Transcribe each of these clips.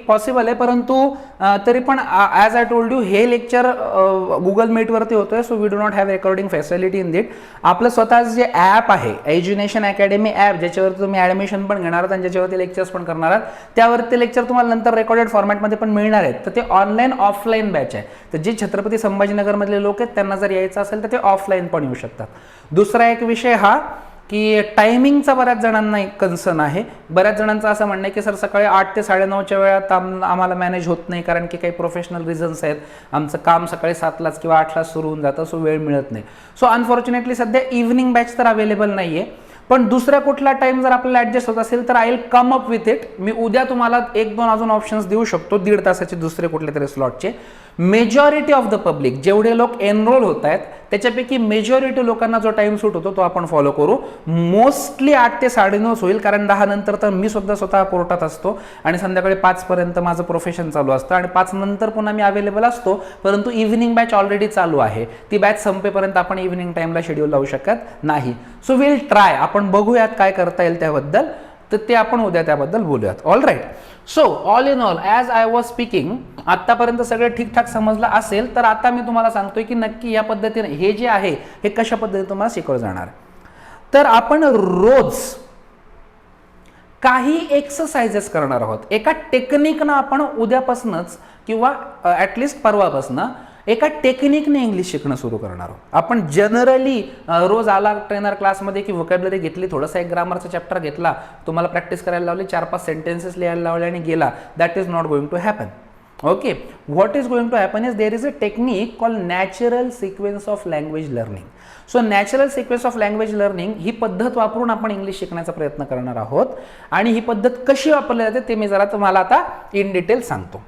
Possible आहे, परंतु तरी पण ॲज आय टोल्ड यू हे लेक्चर गुगल मीटवरती होतोय, so we do not have recording facility in that. आपलं स्वतःच जे ॲप आहे एज्युनेशन अकॅडमी ॲप, ज्याच्यावरती तुम्ही ॲडमिशन पण घेणार आहात आणि ज्याच्यावरती लेक्चर्स पण करणार आहात, त्यावरती लेक्चर तुम्हाला नंतर रेकॉर्डेड फॉर्मॅटमध्ये पण मिळणार आहेत. तर ते ऑनलाईन ऑफलाईन बॅच आहे. तर जे छत्रपती संभाजीनगरमधले लोक आहेत त्यांना जर यायचं असेल तर ते ऑफलाईन पण येऊ शकतात. दुसरा एक विषय हा की टायमिंगचा बऱ्याच जणांना एक कन्सर्न आहे. बऱ्याच जणांचं असं म्हणणं आहे की सर सकाळी 8 ते 9:30च्या वेळात आम्हाला मॅनेज होत नाही, कारण की काही प्रोफेशनल रिझन्स आहेत, आमचं काम सकाळी 7लाच किंवा 8लाच सुरू होऊन जातं, सो वेळ मिळत नाही. सो अनफॉर्च्युनेटली सध्या इव्हनिंग बॅच तर अवेलेबल नाही आहे, पण दुसऱ्या कुठला टाइम जर आपल्याला ॲडजस्ट होत असेल तर I will come up with it. मी उद्या तुम्हाला 1-2 अजून ऑप्शन्स देऊ शकतो 1.5 तासाचे दुसरे कुठले तरी स्लॉटचे. मेजॉरिटी ऑफ द पब्लिक, जेवढे लोक एनरोल होत आहेत त्याच्यापैकी मेजॉरिटी लोकांना जो टाइम सूट होतो तो आपण फॉलो करू. मोस्टली 8 ते 9:30 होईल, कारण 10 नंतर तर मी सुद्धा स्वतः कोर्टात असतो आणि संध्याकाळी 5 पर्यंत माझं प्रोफेशन चालू असतं आणि 5 नंतर पुन्हा मी अवेलेबल असतो. परंतु इव्हिनिंग बॅच ऑलरेडी चालू आहे, ती बॅच संपेपर्यंत आपण इव्हिनिंग टाइमला शेड्यूल लावू शकत नाही. सो विल ट्राय, आपण बघूयात काय करता येईल त्याबद्दल, तर ते आपण उद्या त्याबद्दल बोलूयात. All right. So all in all as I was speaking, आत्तापर्यंत सगळं ठीकठाक समजलं असेल तर आता मी तुम्हाला सांगतोय की नक्की या पद्धतीने हे जे आहे हे कशा पद्धतीने तुम्हाला शिकवलं जाणार. तर आपण रोज काही एक्सरसाइजेस करणार आहोत. एका टेक्निकनं आपण उद्यापासूनच किंवा ॲटलिस्ट परवापासून एका टेक्निकने इंग्लिश शिकणं सुरू करणार आहोत. आपण जनरली रोज आला ट्रेनर क्लासमध्ये की व्होकॅब्युलरी घेतली, थोडासा एक ग्रामरचा चॅप्टर घेतला, तुम्हाला प्रॅक्टिस करायला लावली, 4-5 सेंटेन्सेस लिहायला लावले आणि गेला. That is not going to happen. Okay, what is going to happen is there is a technique called natural sequence of language learning. So natural sequence of language learning ही पद्धत वापरून आपण इंग्लिश शिकण्याचा प्रयत्न करणार आहोत. आणि ही पद्धत कशी वापरली जाते ते मी जरा तुम्हाला आता इन डिटेल सांगतो.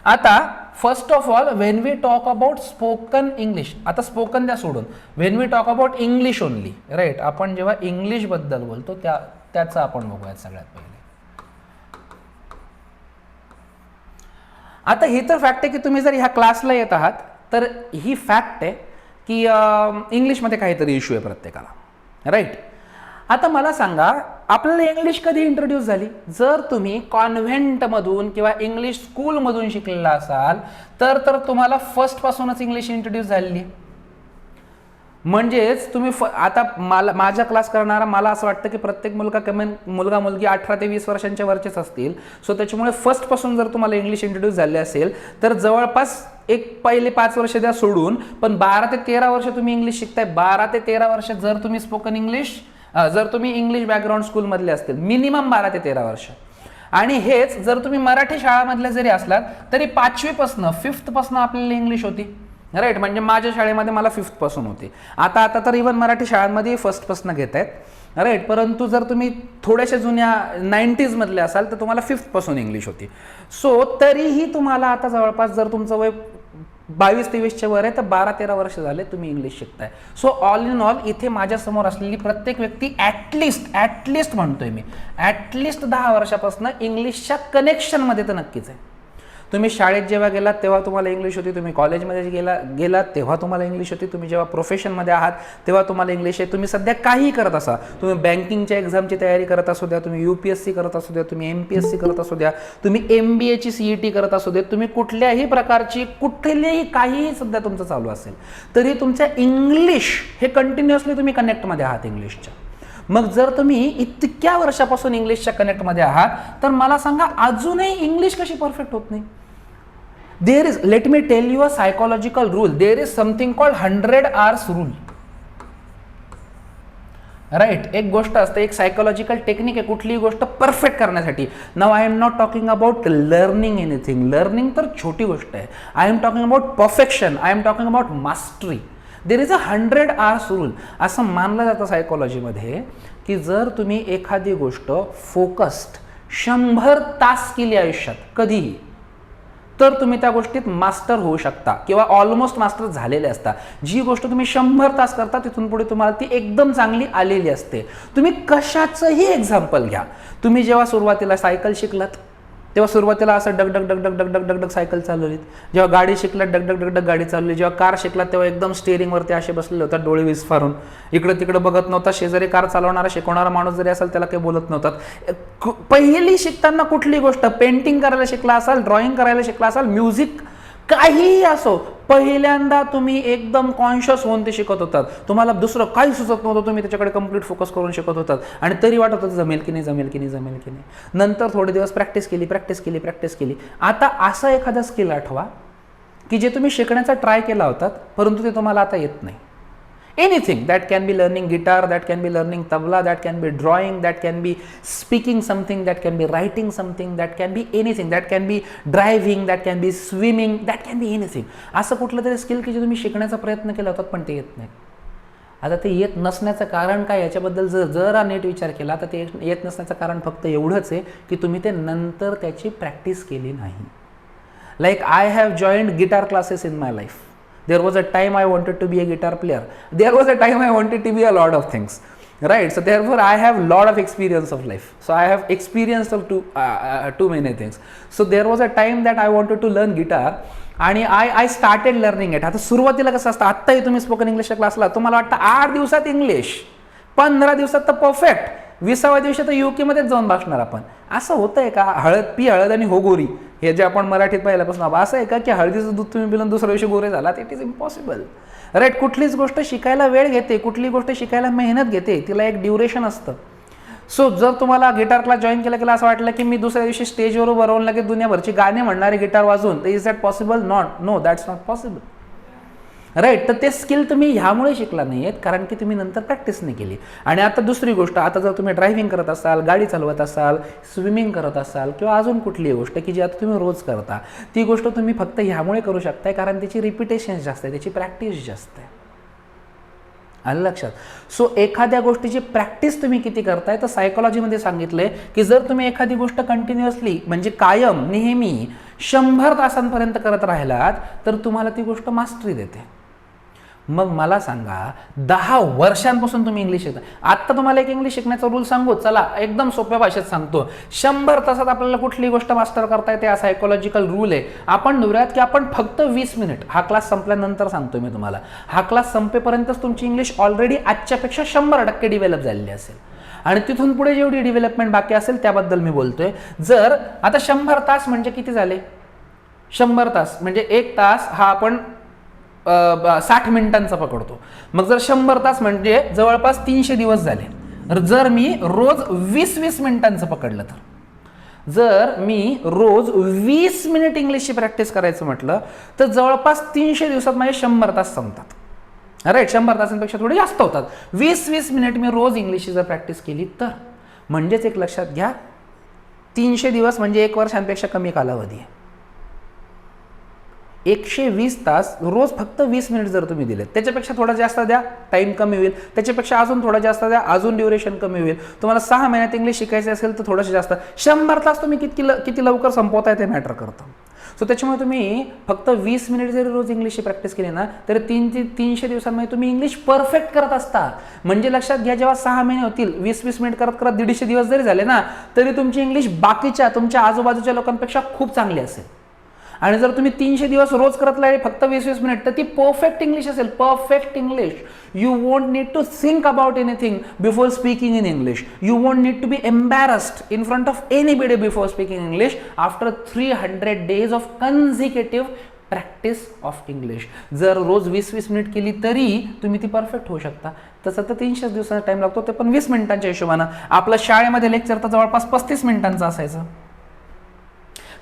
आता first of all when we talk about spoken English, आता स्पोकन द्या सोडून, when we talk about English only, right, आपण जेव्हा इंग्लिश बद्दल बोलतो त्याचं आपण बघूयात सगळ्यात पहिले. आता ही तर फॅक्ट आहे की तुम्ही जर ह्या क्लासला येत आहात तर ही फॅक्ट आहे की इंग्लिशमध्ये काहीतरी इश्यू आहे प्रत्येकाला, राईट. आता मला सांगा, आपल्याला इंग्लिश कधी इंट्रोड्यूस झाली? जर तुम्ही कॉन्व्हेंटमधून किंवा इंग्लिश स्कूलमधून शिकलेला असाल तर तुम्हाला फर्स्टपासूनच इंग्लिश इंट्रोड्यूस झालेली. म्हणजेच तुम्ही आता माझा क्लास करणारा मला असं वाटतं की प्रत्येक मुलगा मुलगी 18 ते 20 वर्षांच्या वरचेच असतील. सो त्याच्यामुळे फर्स्टपासून जर तुम्हाला इंग्लिश इंट्रोड्यूस झाले असेल तर जवळपास एक पहिले 5 वर्ष द्या सोडून, पण 12 ते 13 वर्ष तुम्ही इंग्लिश शिकताय. 12 ते 13 वर्ष जर तुम्ही स्पोकन इंग्लिश, जर तुम्ही इंग्लिश बॅकग्राऊंड स्कूलमधले असतील, मिनिमम 12 ते 13 वर्ष. आणि हेच जर तुम्ही मराठी शाळामधले जरी असलात तरी 5वी पासून 5th पासून आपल्याला इंग्लिश होती, राईट. म्हणजे माझ्या शाळेमध्ये मला 5th पासून होती. आता तर इव्हन मराठी शाळांमध्ये 1st पासून घेत आहेत, राईट. परंतु जर तुम्ही थोड्याशा जुन्या 90s मधले असाल तर तुम्हाला 5th पासून इंग्लिश होती. सो तरीही तुम्हाला आता जवळपास जर तुमचं वय 22-23च्या वर आहे तर 12-13 वर्ष झाले तुम्ही इंग्लिश शिकताय. सो ऑल इन ऑल इथे माझ्यासमोर असलेली प्रत्येक व्यक्ती ॲटलिस्ट म्हणतोय मी, ॲटलिस्ट 10 वर्षापासून इंग्लिशच्या कनेक्शनमध्ये तर नक्कीच आहे. तुम्ही शाळेत जेव्हा गेलात तेव्हा तुम्हाला इंग्लिश होती, तुम्ही कॉलेजमध्ये गेलात तेव्हा तुम्हाला इंग्लिश होती, तुम्ही जेव्हा प्रोफेशनमध्ये आहात तेव्हा तुम्हाला इंग्लिश आहे. तुम्ही सध्या काही करत असा, तुम्ही बँकिंगच्या एक्झामची तयारी करत असू द्या, तुम्ही UPSC करत असू द्या, तुम्ही MPSC करत असू द्या, तुम्ही MBAची CET करत असू द्या, तुम्ही कुठल्याही प्रकारची कुठलेही काहीही सध्या तुमचं चालू असेल तरी तुमच्या इंग्लिश हे कंटिन्युअसली तुम्ही कनेक्टमध्ये आहात इंग्लिशच्या. मग जर तुम्ही इतक्या वर्षापासून इंग्लिशच्या कनेक्टमध्ये आहात तर मला सांगा अजूनही इंग्लिश कशी परफेक्ट होत नाही? There is, let me tell you a psychological rule. There is something called 100 hours rule. Right. एक गोष्ट असते, एक सायकोलॉजिकल टेक्निक आहे कुठलीही गोष्ट परफेक्ट करण्यासाठी. Now I am not talking about learning anything, learning तर छोटी गोष्ट आहे. I am talking about perfection, I am talking about mastery. There is a 100 hours rule. असं मानलं जातं सायकोलॉजीमध्ये की जर तुम्ही एखादी गोष्ट फोकस्ड 100 तास केली आयुष्यात कधीही, तर तुम्ही त्या गोष्टीत मास्टर होऊ शकता किंवा ऑलमोस्ट मास्टर झालेले असता. जी गोष्ट तुम्ही 100 तास करता तिथून पुढे तुम्हाला ती एकदम चांगली आलेली असते. तुम्ही कशाचंही एक्झाम्पल घ्या. तुम्ही जेव्हा सुरुवातीला सायकल शिकलात तेव्हा सुरुवातीला असं डग डग डग डग डग डग डग डग सायकल चालवलीत. जेव्हा गाडी शिकलात डग डग डग डग गाडी चालवली. जेव्हा कार शिकलात तेव्हा एकदम स्टेअरिंगवरती असे बसलेले होतात, डोळे विस्फारून, इकडं तिकडं बघत नव्हता. शेजारी कार चालवणारा शिकवणारा माणूस जरी असेल त्याला काही बोलत नव्हतात. पहिली शिकताना कुठली गोष्ट, पेंटिंग करायला शिकला असाल, ड्रॉइंग करायला शिकला असाल, म्युझिक काहीही असो, पहिल्यांदा तुम्ही एकदम कॉन्शियस होऊन ते शिकत होतात. तुम्हाला दुसरं काही सुचत नव्हतं, तुम्ही त्याच्याकडे कंप्लीट फोकस करून शिकत होतात आणि तरी वाटत होतं जमेल की नाही, जमेल की नाही, जमेल की नाही. नंतर थोडे दिवस प्रॅक्टिस केली, प्रॅक्टिस केली, प्रॅक्टिस केली. आता असं एखादं स्किल आठवा की जे तुम्ही शिकण्याचा ट्राय केला होतात परंतु ते तुम्हाला आता येत नाही. Anything, that can be learning guitar, that can be learning tabla, that can be drawing, that can be speaking something, that can be writing something, that can be anything, that can be driving, that can be swimming, that can be anything. असं कुठलं तरी skill की जे तुम्ही शिकण्याचा प्रयत्न केला होता पण ते येत नाही. आता ते येत नसण्याचं कारण काय याच्याबद्दल जरा नीट विचार केला तर ते येत नसण्याचं कारण फक्त एवढंच आहे की तुम्ही ते नंतर त्याची प्रॅक्टिस केली नाही. Like I have joined guitar classes in my life. There was a time I wanted to be a guitar player. There was a time I wanted to be a lot of things, right? So therefore I have lot of experience of life. So I have experience of too many things. So there was a time that I wanted to learn guitar आणि I started learning it. आता सुरुवातीला कसं असतं, आत्ताही तुम्ही spoken इंग्लिशच्या क्लासला तुम्हाला वाटतं 8 दिवसात इंग्लिश, 15 दिवसात तर परफेक्ट, 20व्या दिवशी तर UK मध्येच जाऊन बसणार आपण. असं होतंय का? हळद आणि हो गोरी हे जे आपण मराठीत पाहिल्यापासून असं आहे का की हळदीचं दूध तुम्ही पिलं दुसऱ्या दिवशी गोरे झालात? It is impossible, right? कुठलीच गोष्ट शिकायला वेळ घेते, कुठली गोष्ट शिकायला मेहनत घेते, तिला एक ड्युरेशन असतं. सो जर तुम्हाला गिटार क्लास जॉईन केला असं वाटलं की मी दुसऱ्या दिवशी स्टेजवर उभं राहून लगेच दुनियाभरची गाणी म्हणणारे गिटार वाजवून, is that possible? No, that's not possible, right? तर ते स्किल तुम्ही ह्यामुळे शिकला नाही आहेत कारण की तुम्ही नंतर प्रॅक्टिस नाही केली. आणि आता दुसरी गोष्ट, आता जर तुम्ही ड्रायव्हिंग करत असाल, गाडी चालवत असाल, स्विमिंग करत असाल किंवा अजून कुठलीही गोष्ट की जी आता तुम्ही रोज करता, ती गोष्ट तुम्ही फक्त ह्यामुळे करू शकताय कारण त्याची रिपिटेशन जास्त आहे, त्याची प्रॅक्टिस जास्त आहे. आलं लक्षात? सो एखाद्या गोष्टीची प्रॅक्टिस तुम्ही किती करताय, तर सायकोलॉजीमध्ये सांगितलंय की जर तुम्ही एखादी गोष्ट कंटिन्युअसली म्हणजे कायम नेहमी 100 तासांपर्यंत करत राहिलात तर तुम्हाला ती गोष्ट मास्टरी देते. मग मला सांगा 10 वर्षांपासून तुम्ही इंग्लिश शिकता. आत्ता तुम्हाला एक इंग्लिश शिकण्याचा रूल सांगू, चला एकदम सोप्या भाषेत सांगतो. 100 तासात आपल्याला कुठली गोष्ट मास्टर करता येते, हा सायकोलॉजिकल रूल आहे. आपण निवडूयात की आपण फक्त 20 मिनिट, हा क्लास संपल्यानंतर सांगतो मी तुम्हाला, हा क्लास संपेपर्यंतच तुमची इंग्लिश ऑलरेडी आजच्यापेक्षा 100% डेव्हलप झालेली असेल आणि तिथून पुढे जेवढी डेव्हलपमेंट बाकी असेल त्याबद्दल मी बोलतोय. जर आता 100 तास म्हणजे किती झाले? 100 तास म्हणजे 1 तास हा आपण 60 मिनिटांचा पकडतो. मग जर 100 तास म्हणजे जवळपास 300 दिवस झाले. जर मी रोज 20-20 मिनिटांचं पकडलं जर मी रोज 20 मिनिट इंग्लिशची प्रॅक्टिस करायचं म्हटलं तर जवळपास 300 दिवसात माझे 100 तास संपतात, राईट? 100 तासांपेक्षा थोडे जास्त होतात. 20-20 मिनिट मी रोज इंग्लिशची जर प्रॅक्टिस केली तर, म्हणजेच एक लक्षात घ्या, 300 दिवस म्हणजे 1 वर्षांपेक्षा कमी कालावधी आहे. 120 तास रोज फक्त 20 मिनिट जर तुम्ही दिले, त्याच्यापेक्षा थोडा जास्त द्या, टाइम कमी होईल. त्याच्यापेक्षा अजून थोडा जास्त द्या, अजून ड्युरेशन कमी होईल. तुम्हाला 6 महिन्यात इंग्लिश शिकायचं असेल तर थोडंसं जास्त. 100 तास तुम्ही किती लवकर संपवताय ते मॅटर करतं. सो त्याच्यामुळे तुम्ही फक्त 20 मिनिट जरी रोज इंग्लिशची प्रॅक्टिस केली ना तर 300 दिवसांमध्ये तुम्ही इंग्लिश परफेक्ट करत असता. म्हणजे लक्षात घ्या, जेव्हा 6 महिने होतील, 20-20 मिनिट करत 150 दिवस जरी झाले ना तरी तुमची इंग्लिश बाकीच्या तुमच्या आजूबाजूच्या लोकांपेक्षा खूप चांगली असेल. आणि जर तुम्ही 300 दिवस रोज करत राहिले फक्त 20-20 मिनिट तर ती परफेक्ट इंग्लिश असेल, perfect English. You won't need to think about anything before speaking in English. You won't need to be embarrassed in front of anybody before speaking English after 300 days of consecutive practice of English. जर रोज 20-20 minute केली तरी तुम्ही ती perfect होऊ शकता. तसं तर 300 दिवसाचा टाइम लागतो, ते पण 20 मिनिटांच्या हिशोबानं. आपलं शाळेमध्ये लेक्चर तर जवळपास 35 मिनिटांचं असायचं,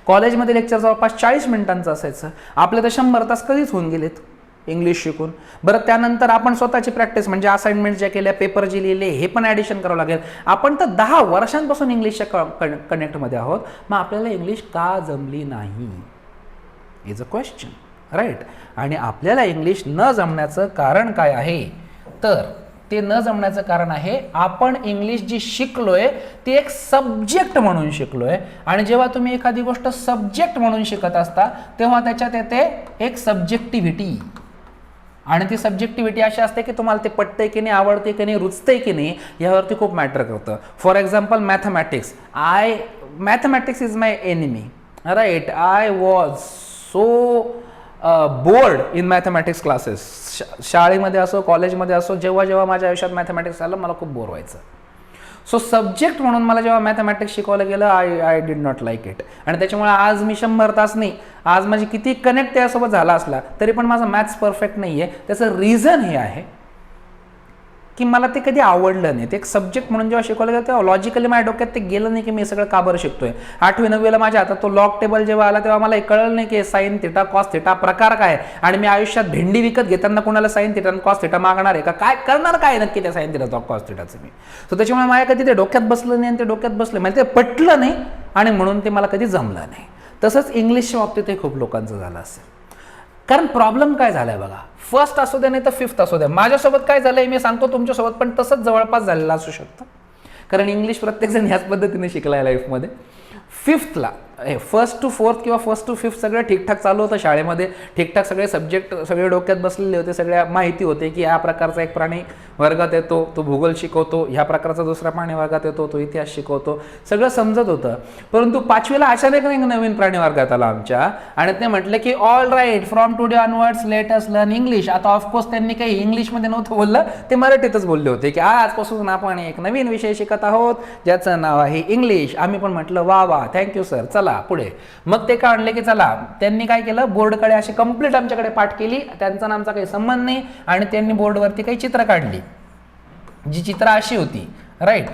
कॉलेजमध्ये लेक्चर जवळपास 40 मिनिटांचं असायचं. आपले तर 100 तास कधीच होऊन गेलेत इंग्लिश शिकून. बरं, त्यानंतर आपण स्वतःची प्रॅक्टिस म्हणजे असाइनमेंट ज्या केल्या, पेपर जे लिहिले, हे पण ॲडिशन करावं लागेल. आपण तर 10 वर्षांपासून इंग्लिशच्या कनेक्टमध्ये आहोत. मग आपल्याला इंग्लिश का जमली नाही इज अ क्वेश्चन, राईट? आणि आपल्याला इंग्लिश न जमण्याचं कारण काय आहे? तर ते न जमण्याचं कारण आहे आपण इंग्लिश जी शिकलोय ती एक सब्जेक्ट म्हणून शिकलोय. आणि जेव्हा तुम्ही एखादी गोष्ट सब्जेक्ट म्हणून शिकत असता तेव्हा त्याच्यात येते एक सब्जेक्टिव्हिटी. आणि ती सब्जेक्टिव्हिटी अशी असते की तुम्हाला ते पटतंय की नाही, आवडते की नाही, रुचतंय की नाही, यावरती खूप मॅटर करतं. For example mathematics. Mathematics is my enemy, right. I was so bored in mathematics classes. शाळेमध्ये असो, कॉलेजमध्ये असो, जेव्हा जेव्हा माझ्या आयुष्यात मॅथमॅटिक्स आलं मला खूप बोर व्हायचं. सो सब्जेक्ट म्हणून मला जेव्हा मॅथमॅटिक्स शिकवलं गेलं, I did not like it. आणि त्याच्यामुळे आज मी 100 तास नाही, आज माझी किती कनेक्ट त्यासोबत झाला असला तरी पण माझं मॅथ्स परफेक्ट नाही आहे. त्याचं रिझन हे आहे की मला ते कधी आवडलं नाही. ते एक सब्जेक्ट म्हणून जेव्हा शिकवलं गेलं तेव्हा लॉजिकली माझ्या डोक्यात ते गेलं नाही की मी सगळं का बरं शिकतोय. 8वी 9वीला माझ्या हातात तो लॉग टेबल जेव्हा आला तेव्हा मला कळलं नाही की साईन थिटा कॉस थिटा प्रकार काय. आणि मी आयुष्यात भेंडी विकत घेताना कोणाला साईन थिटा कॉस थिटा मागणार आहे का, काय करणार काय नक्की त्या साईन थिटा कॉस थिटाचं मी. सो त्याच्यामुळे माझ्या कधी ते डोक्यात बसलं नाही आणि ते डोक्यात बसलं म्हणजे ते पटलं नाही आणि म्हणून ते मला कधी जमलं नाही. तसंच इंग्लिशच्या बाबतीतही खूप लोकांचं झालं असेल. कारण प्रॉब्लेम काय झालाय बघा, फर्स्ट असू द्या नाही तर 5th असू द्या, माझ्यासोबत काय झालंय मी सांगतो, तुमच्यासोबत पण तसंच जवळपास झालेलं असू शकतं. कारण इंग्लिश प्रत्येकजण ह्याच पद्धतीने शिकलाय लाईफमध्ये. 5thला 1st to 4th किंवा 1st to 5th सगळं ठीकठाक चालू होतं शाळेमध्ये. ठीकठाक सगळे सब्जेक्ट सगळे डोक्यात बसलेले होते. सगळ्या माहिती होते की या प्रकारचा एक प्राणी वर्गात येतो, तो भूगोल शिकवतो, ह्या प्रकारचा दुसरा प्राणी वर्गात येतो, तो इतिहास शिकवतो, सगळं समजत होतं. परंतु 5वीला अचानक एक नवीन प्राणी वर्गात आला आमच्या आणि ते म्हटलं की all right, from today onwards let us learn English. आता ऑफकोर्स त्यांनी काही इंग्लिशमध्ये नव्हतं बोललं, ते मराठीतच बोलले होते की आजपासून आपण एक नवीन विषय शिकत आहोत ज्याचं नाव आहे इंग्लिश. आम्ही पण म्हटलं वा वा, थँक्यू सर, चला पुढे. मग ते काय आणले की चला, त्यांनी काय केलं, बोर्डकडे अशी कंप्लीट आमच्याकडे पाठ केली, त्यांचा आणि आमचा काही संबंध नाही. आणि त्यांनी बोर्डवरती काही चित्र काढली, जी चित्र अशी होती, राईट.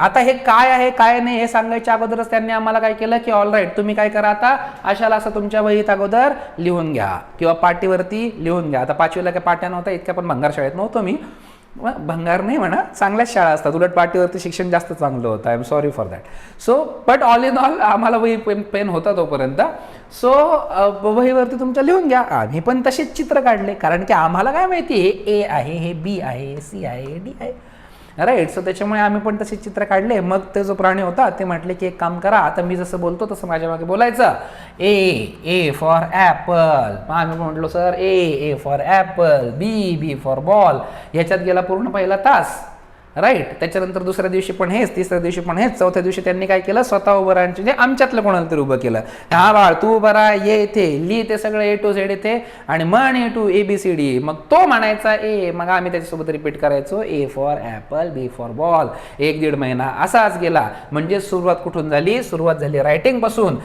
आता हे काय आहे काय नाही हे सांगायच्या अगोदरच त्यांनी आम्हाला काय केलं की ऑल राईट, तुम्ही काय करा आता, अशाला असं तुमच्या वहीत अगोदर लिहून घ्या किंवा पाटीवरती लिहून घ्या. आता 5वीला काय पाट्या नव्हत्या, इतक्या पण भंगार शाळेत नव्हतो मी. भंगार नाही म्हणा, चांगल्याच शाळा असतात, उलट पाटीवरती शिक्षण जास्त चांगलं होतं. I am sorry for that. So but all in all आम्हाला वही पेन होता तोपर्यंत. सो वहीवरती तुमच्या लिहून घ्या. आम्ही पण तसेच चित्र काढले, कारण की आम्हाला काय माहिती हे ए आहे, हे बी आहे, हे सी आहे, हे डी आहे, राईट. सो त्याच्यामुळे आम्ही पण तसे चित्र काढले. मग ते जो प्राणी होता ते म्हटले की एक काम करा, आता मी जसं बोलतो तसं माझ्या मागे बोलायचं. A for apple. मग आम्ही म्हटलो sir A for apple, B for ball. ह्याच्यात गेला पूर्ण पहिला तास, राईट. त्याच्यानंतर दुसऱ्या दिवशी पण हेच, तिसऱ्या दिवशी पण हेच, चौथ्या दिवशी त्यांनी काय केलं, स्वतः उभं राहायचे, म्हणजे आमच्यातलं कोणाला तरी उभं केलं. हा बाळ तू उभं राहा, ये इथे लिहि ते सगळं A to Z येते आणि म्हण A to ABCD. मग तो म्हणायचा ए, मग आम्ही त्याच्यासोबत रिपीट करायचो A for apple, B for ball. 1-1.5 महिना असाच गेला. म्हणजे सुरुवात कुठून झाली, सुरुवात झाली रायटिंग पासून.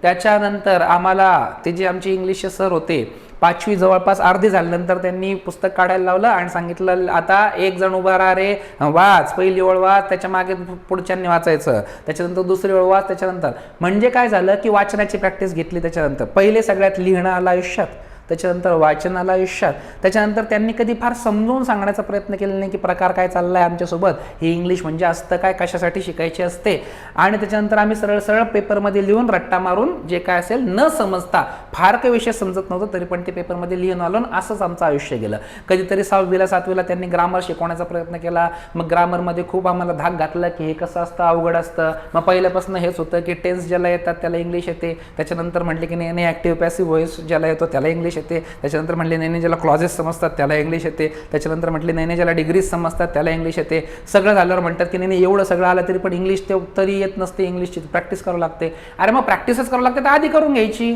त्याच्यानंतर आम्हाला ते जे आमचे इंग्लिशचे सर होते, 5वी जवळपास अर्धी झाल्यानंतर त्यांनी पुस्तक काढायला लावलं आणि सांगितलं आता एक जण उभा राहा रे, वाच, पहिली ओळ वाच, त्याच्या मागे पुढच्यांनी वाचायचं, त्याच्यानंतर दुसरी ओळ वाच, त्याच्यानंतर. म्हणजे काय झालं की वाचनाची प्रॅक्टिस घेतली. त्याच्यानंतर पहिले सगळ्यात लिहिणं आलं आयुष्यात, त्याच्यानंतर वाचन आलं आयुष्यात. त्याच्यानंतर त्यांनी कधी फार समजून सांगण्याचा प्रयत्न केला नाही की प्रकार काय चाललाय आमच्यासोबत, हे इंग्लिश म्हणजे असतं काय, कशासाठी शिकायचे असते. आणि त्याच्यानंतर आम्ही सरळ पेपरमध्ये लिहून रट्टा मारून जे काय असेल न समजता, फार काही विषय समजत नव्हतं तरी पण ते पेपरमध्ये लिहून आलो. असंच आमचं आयुष्य गेलं. कधीतरी 6वीला 7वीला त्यांनी ग्रामर शिकवण्याचा प्रयत्न केला. मग ग्रामरमध्ये खूप आम्हाला धाक घातला की हे कसं असतं, अवघड असतं. मग पहिल्यापासून हेच होतं की टेन्स ज्याला येतात त्याला इंग्लिश येते. त्याच्यानंतर म्हटले की नाही ॲक्टिव्ह पॅसिव्ह व्हॉइस ज्याला येतो त्याला इंग्लिश येते. त्याच्यानंतर म्हटले नाही ज्याला क्लॉजेस समजतात त्याला इंग्लिश येते. त्याच्यानंतर म्हटले नाही ज्याला डिग्रीज समजतात त्याला इंग्लिश येते. सगळं झाल्यावर म्हणतात की नाही एवढं सगळं आलं तरी पण इंग्लिश ते तरी येत नसते, इंग्लिशची प्रॅक्टिस करावं लागते. अरे मग प्रॅक्टिसच करावं लागते तर आधी करून घ्यायची.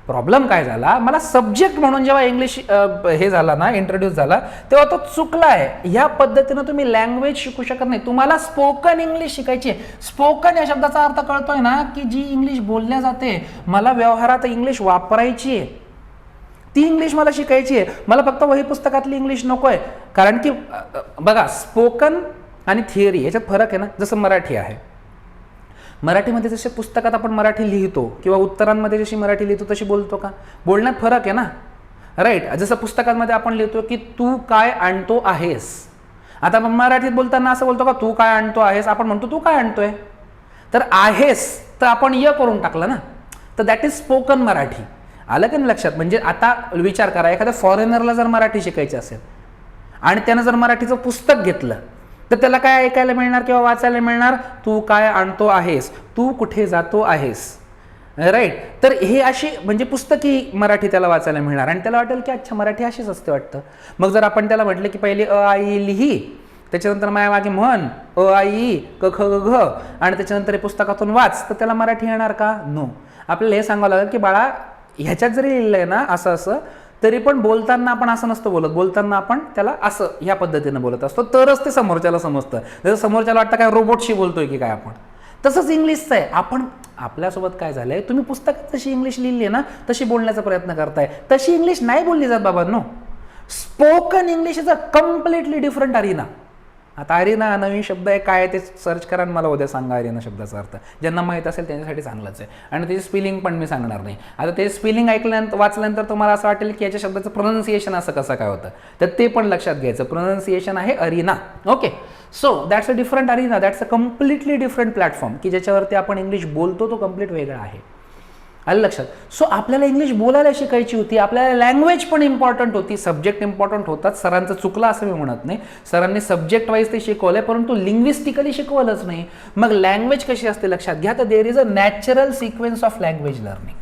प्रॉब्लेम काय झाला, मला सब्जेक्ट म्हणून जेव्हा इंग्लिश हे झाला ना, इंट्रोड्यूस झाला, तेव्हा तो चुकलाय. ह्या पद्धतीनं तुम्ही लँग्वेज शिकू शकत नाही. तुम्हाला स्पोकन इंग्लिश शिकायची आहे. स्पोकन या शब्दाचा अर्थ कळतोय ना, की जी इंग्लिश बोलल्या जाते, मला व्यवहारात इंग्लिश वापरायची आहे, ती इंग्लिश मला शिकायची आहे. मला फक्त वही पुस्तकातली इंग्लिश नकोय. कारण की बघा, स्पोकन आणि थिअरी याच्यात फरक आहे ना. जसं मराठी आहे, मराठीमध्ये जसे पुस्तकात आपण मराठी लिहितो किंवा उत्तरांमध्ये जशी मराठी लिहितो तशी बोलतो का, बोलण्यात फरक आहे ना, राईट. जसं पुस्तकांमध्ये आपण लिहितो की तू काय आणतो आहेस, आता मराठीत बोलताना असं बोलतो का तू काय आणतो आहेस, आपण म्हणतो तू काय आणतोय. तर आहेस तर आपण य करून टाकलं ना, तर दॅट इज स्पोकन मराठी. आलं का नाही लक्षात. म्हणजे आता विचार करा, एखाद्या फॉरेनरला जर मराठी शिकायची असेल आणि त्यानं जर मराठीचं पुस्तक घेतलं तर त्याला काय ऐकायला मिळणार किंवा वाचायला मिळणार, तू काय आणतो आहेस, तू कुठे जातो आहेस, राईट. तर हे अशी म्हणजे पुस्तकी मराठी त्याला वाचायला मिळणार आणि त्याला वाटेल की अच्छा मराठी अशीच असते वाटतं. मग जर आपण त्याला म्हटलं की पहिले अ आ इ लिही, त्याच्यानंतर माया मागे म्हण अ आ इ क ख ग घ आणि त्याच्यानंतर हे पुस्तकातून वाच, तर त्याला मराठी येणार का? नो. आपल्याला हे सांगावं लागेल की बाळा ह्याच्यात जरी लिहिलंय ना असं असं, तरी पण बोलताना आपण असं नसतं बोलत, बोलताना आपण त्याला असं ह्या पद्धतीनं बोलत असतो, तरच ते समोरच्याला समजतं. जसं समोरच्याला वाटतं काय रोबोटशी बोलतोय की काय आपण. तसंच इंग्लिशचं आहे. आपण आपल्यासोबत काय झालंय, तुम्ही पुस्तकात जशी इंग्लिश लिहिली आहे ना तशी बोलण्याचा प्रयत्न करताय, तशी इंग्लिश नाही बोलली जात बाबांनो. Spoken English is a completely different Aryna. आता अरिना हा नवीन शब्द आहे, काय ते सर्च करा आणि मला उद्या सांगा अरिना शब्दाचा अर्थ. ज्यांना माहीत असेल त्यांच्यासाठी चांगलंच आहे. आणि त्याची स्पेलिंग पण मी सांगणार नाही. आता ते स्पेलिंग ऐकल्यानंतर वाचल्यानंतर तुम्हाला असं वाटेल की याच्या शब्दाचं प्रोनाऊन्सिएशन असं कसं काय होतं, तर ते पण लक्षात घ्यायचं. प्रोनाऊन्सिएशन आहे Aryna. Okay. So that's a different Aryna, that's a completely different platform की ज्याच्यावरती आपण इंग्लिश बोलतो, तो कम्प्लीट वेगळा आहे. आलं लक्षात. सो आपल्याला इंग्लिश बोलायला शिकायची होती, आपल्याला लँग्वेज पण इम्पॉर्टंट होती, सब्जेक्ट इम्पॉर्टंट होतात. सरांचं चुकलं असं मी म्हणत नाही, सरांनी सब्जेक्ट वाईज ते शिकवलंय, परंतु लिंग्विस्टिकली शिकवलंच नाही. मग लँग्वेज कशी असते लक्षात घ्या, तर there is a natural sequence of language learning.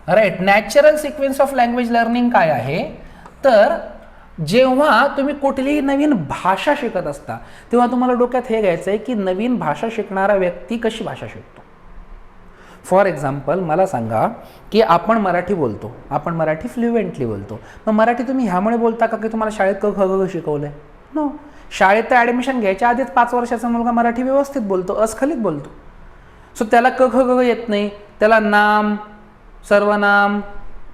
Right. Natural sequence of language learning काय आहे, तर जेव्हा तुम्ही कुठलीही नवीन भाषा शिकत असता तेव्हा तुम्हाला डोक्यात हे घ्यायचं आहे की नवीन भाषा शिकणारा व्यक्ती कशी भाषा शिकतो. फॉर एक्झाम्पल मला सांगा की आपण मराठी बोलतो, आपण मराठी फ्लुएंटली बोलतो, मग मराठी तुम्ही ह्यामुळे बोलता का की तुम्हाला शाळेत क ख ग शिकवलंय? नो. शाळेत तर ॲडमिशन घ्यायच्या आधीच 5 वर्षाचा मुलगा मराठी व्यवस्थित बोलतो, अस्खलित बोलतो. सो त्याला क ख ग येत नाही, त्याला नाम, सर्वनाम,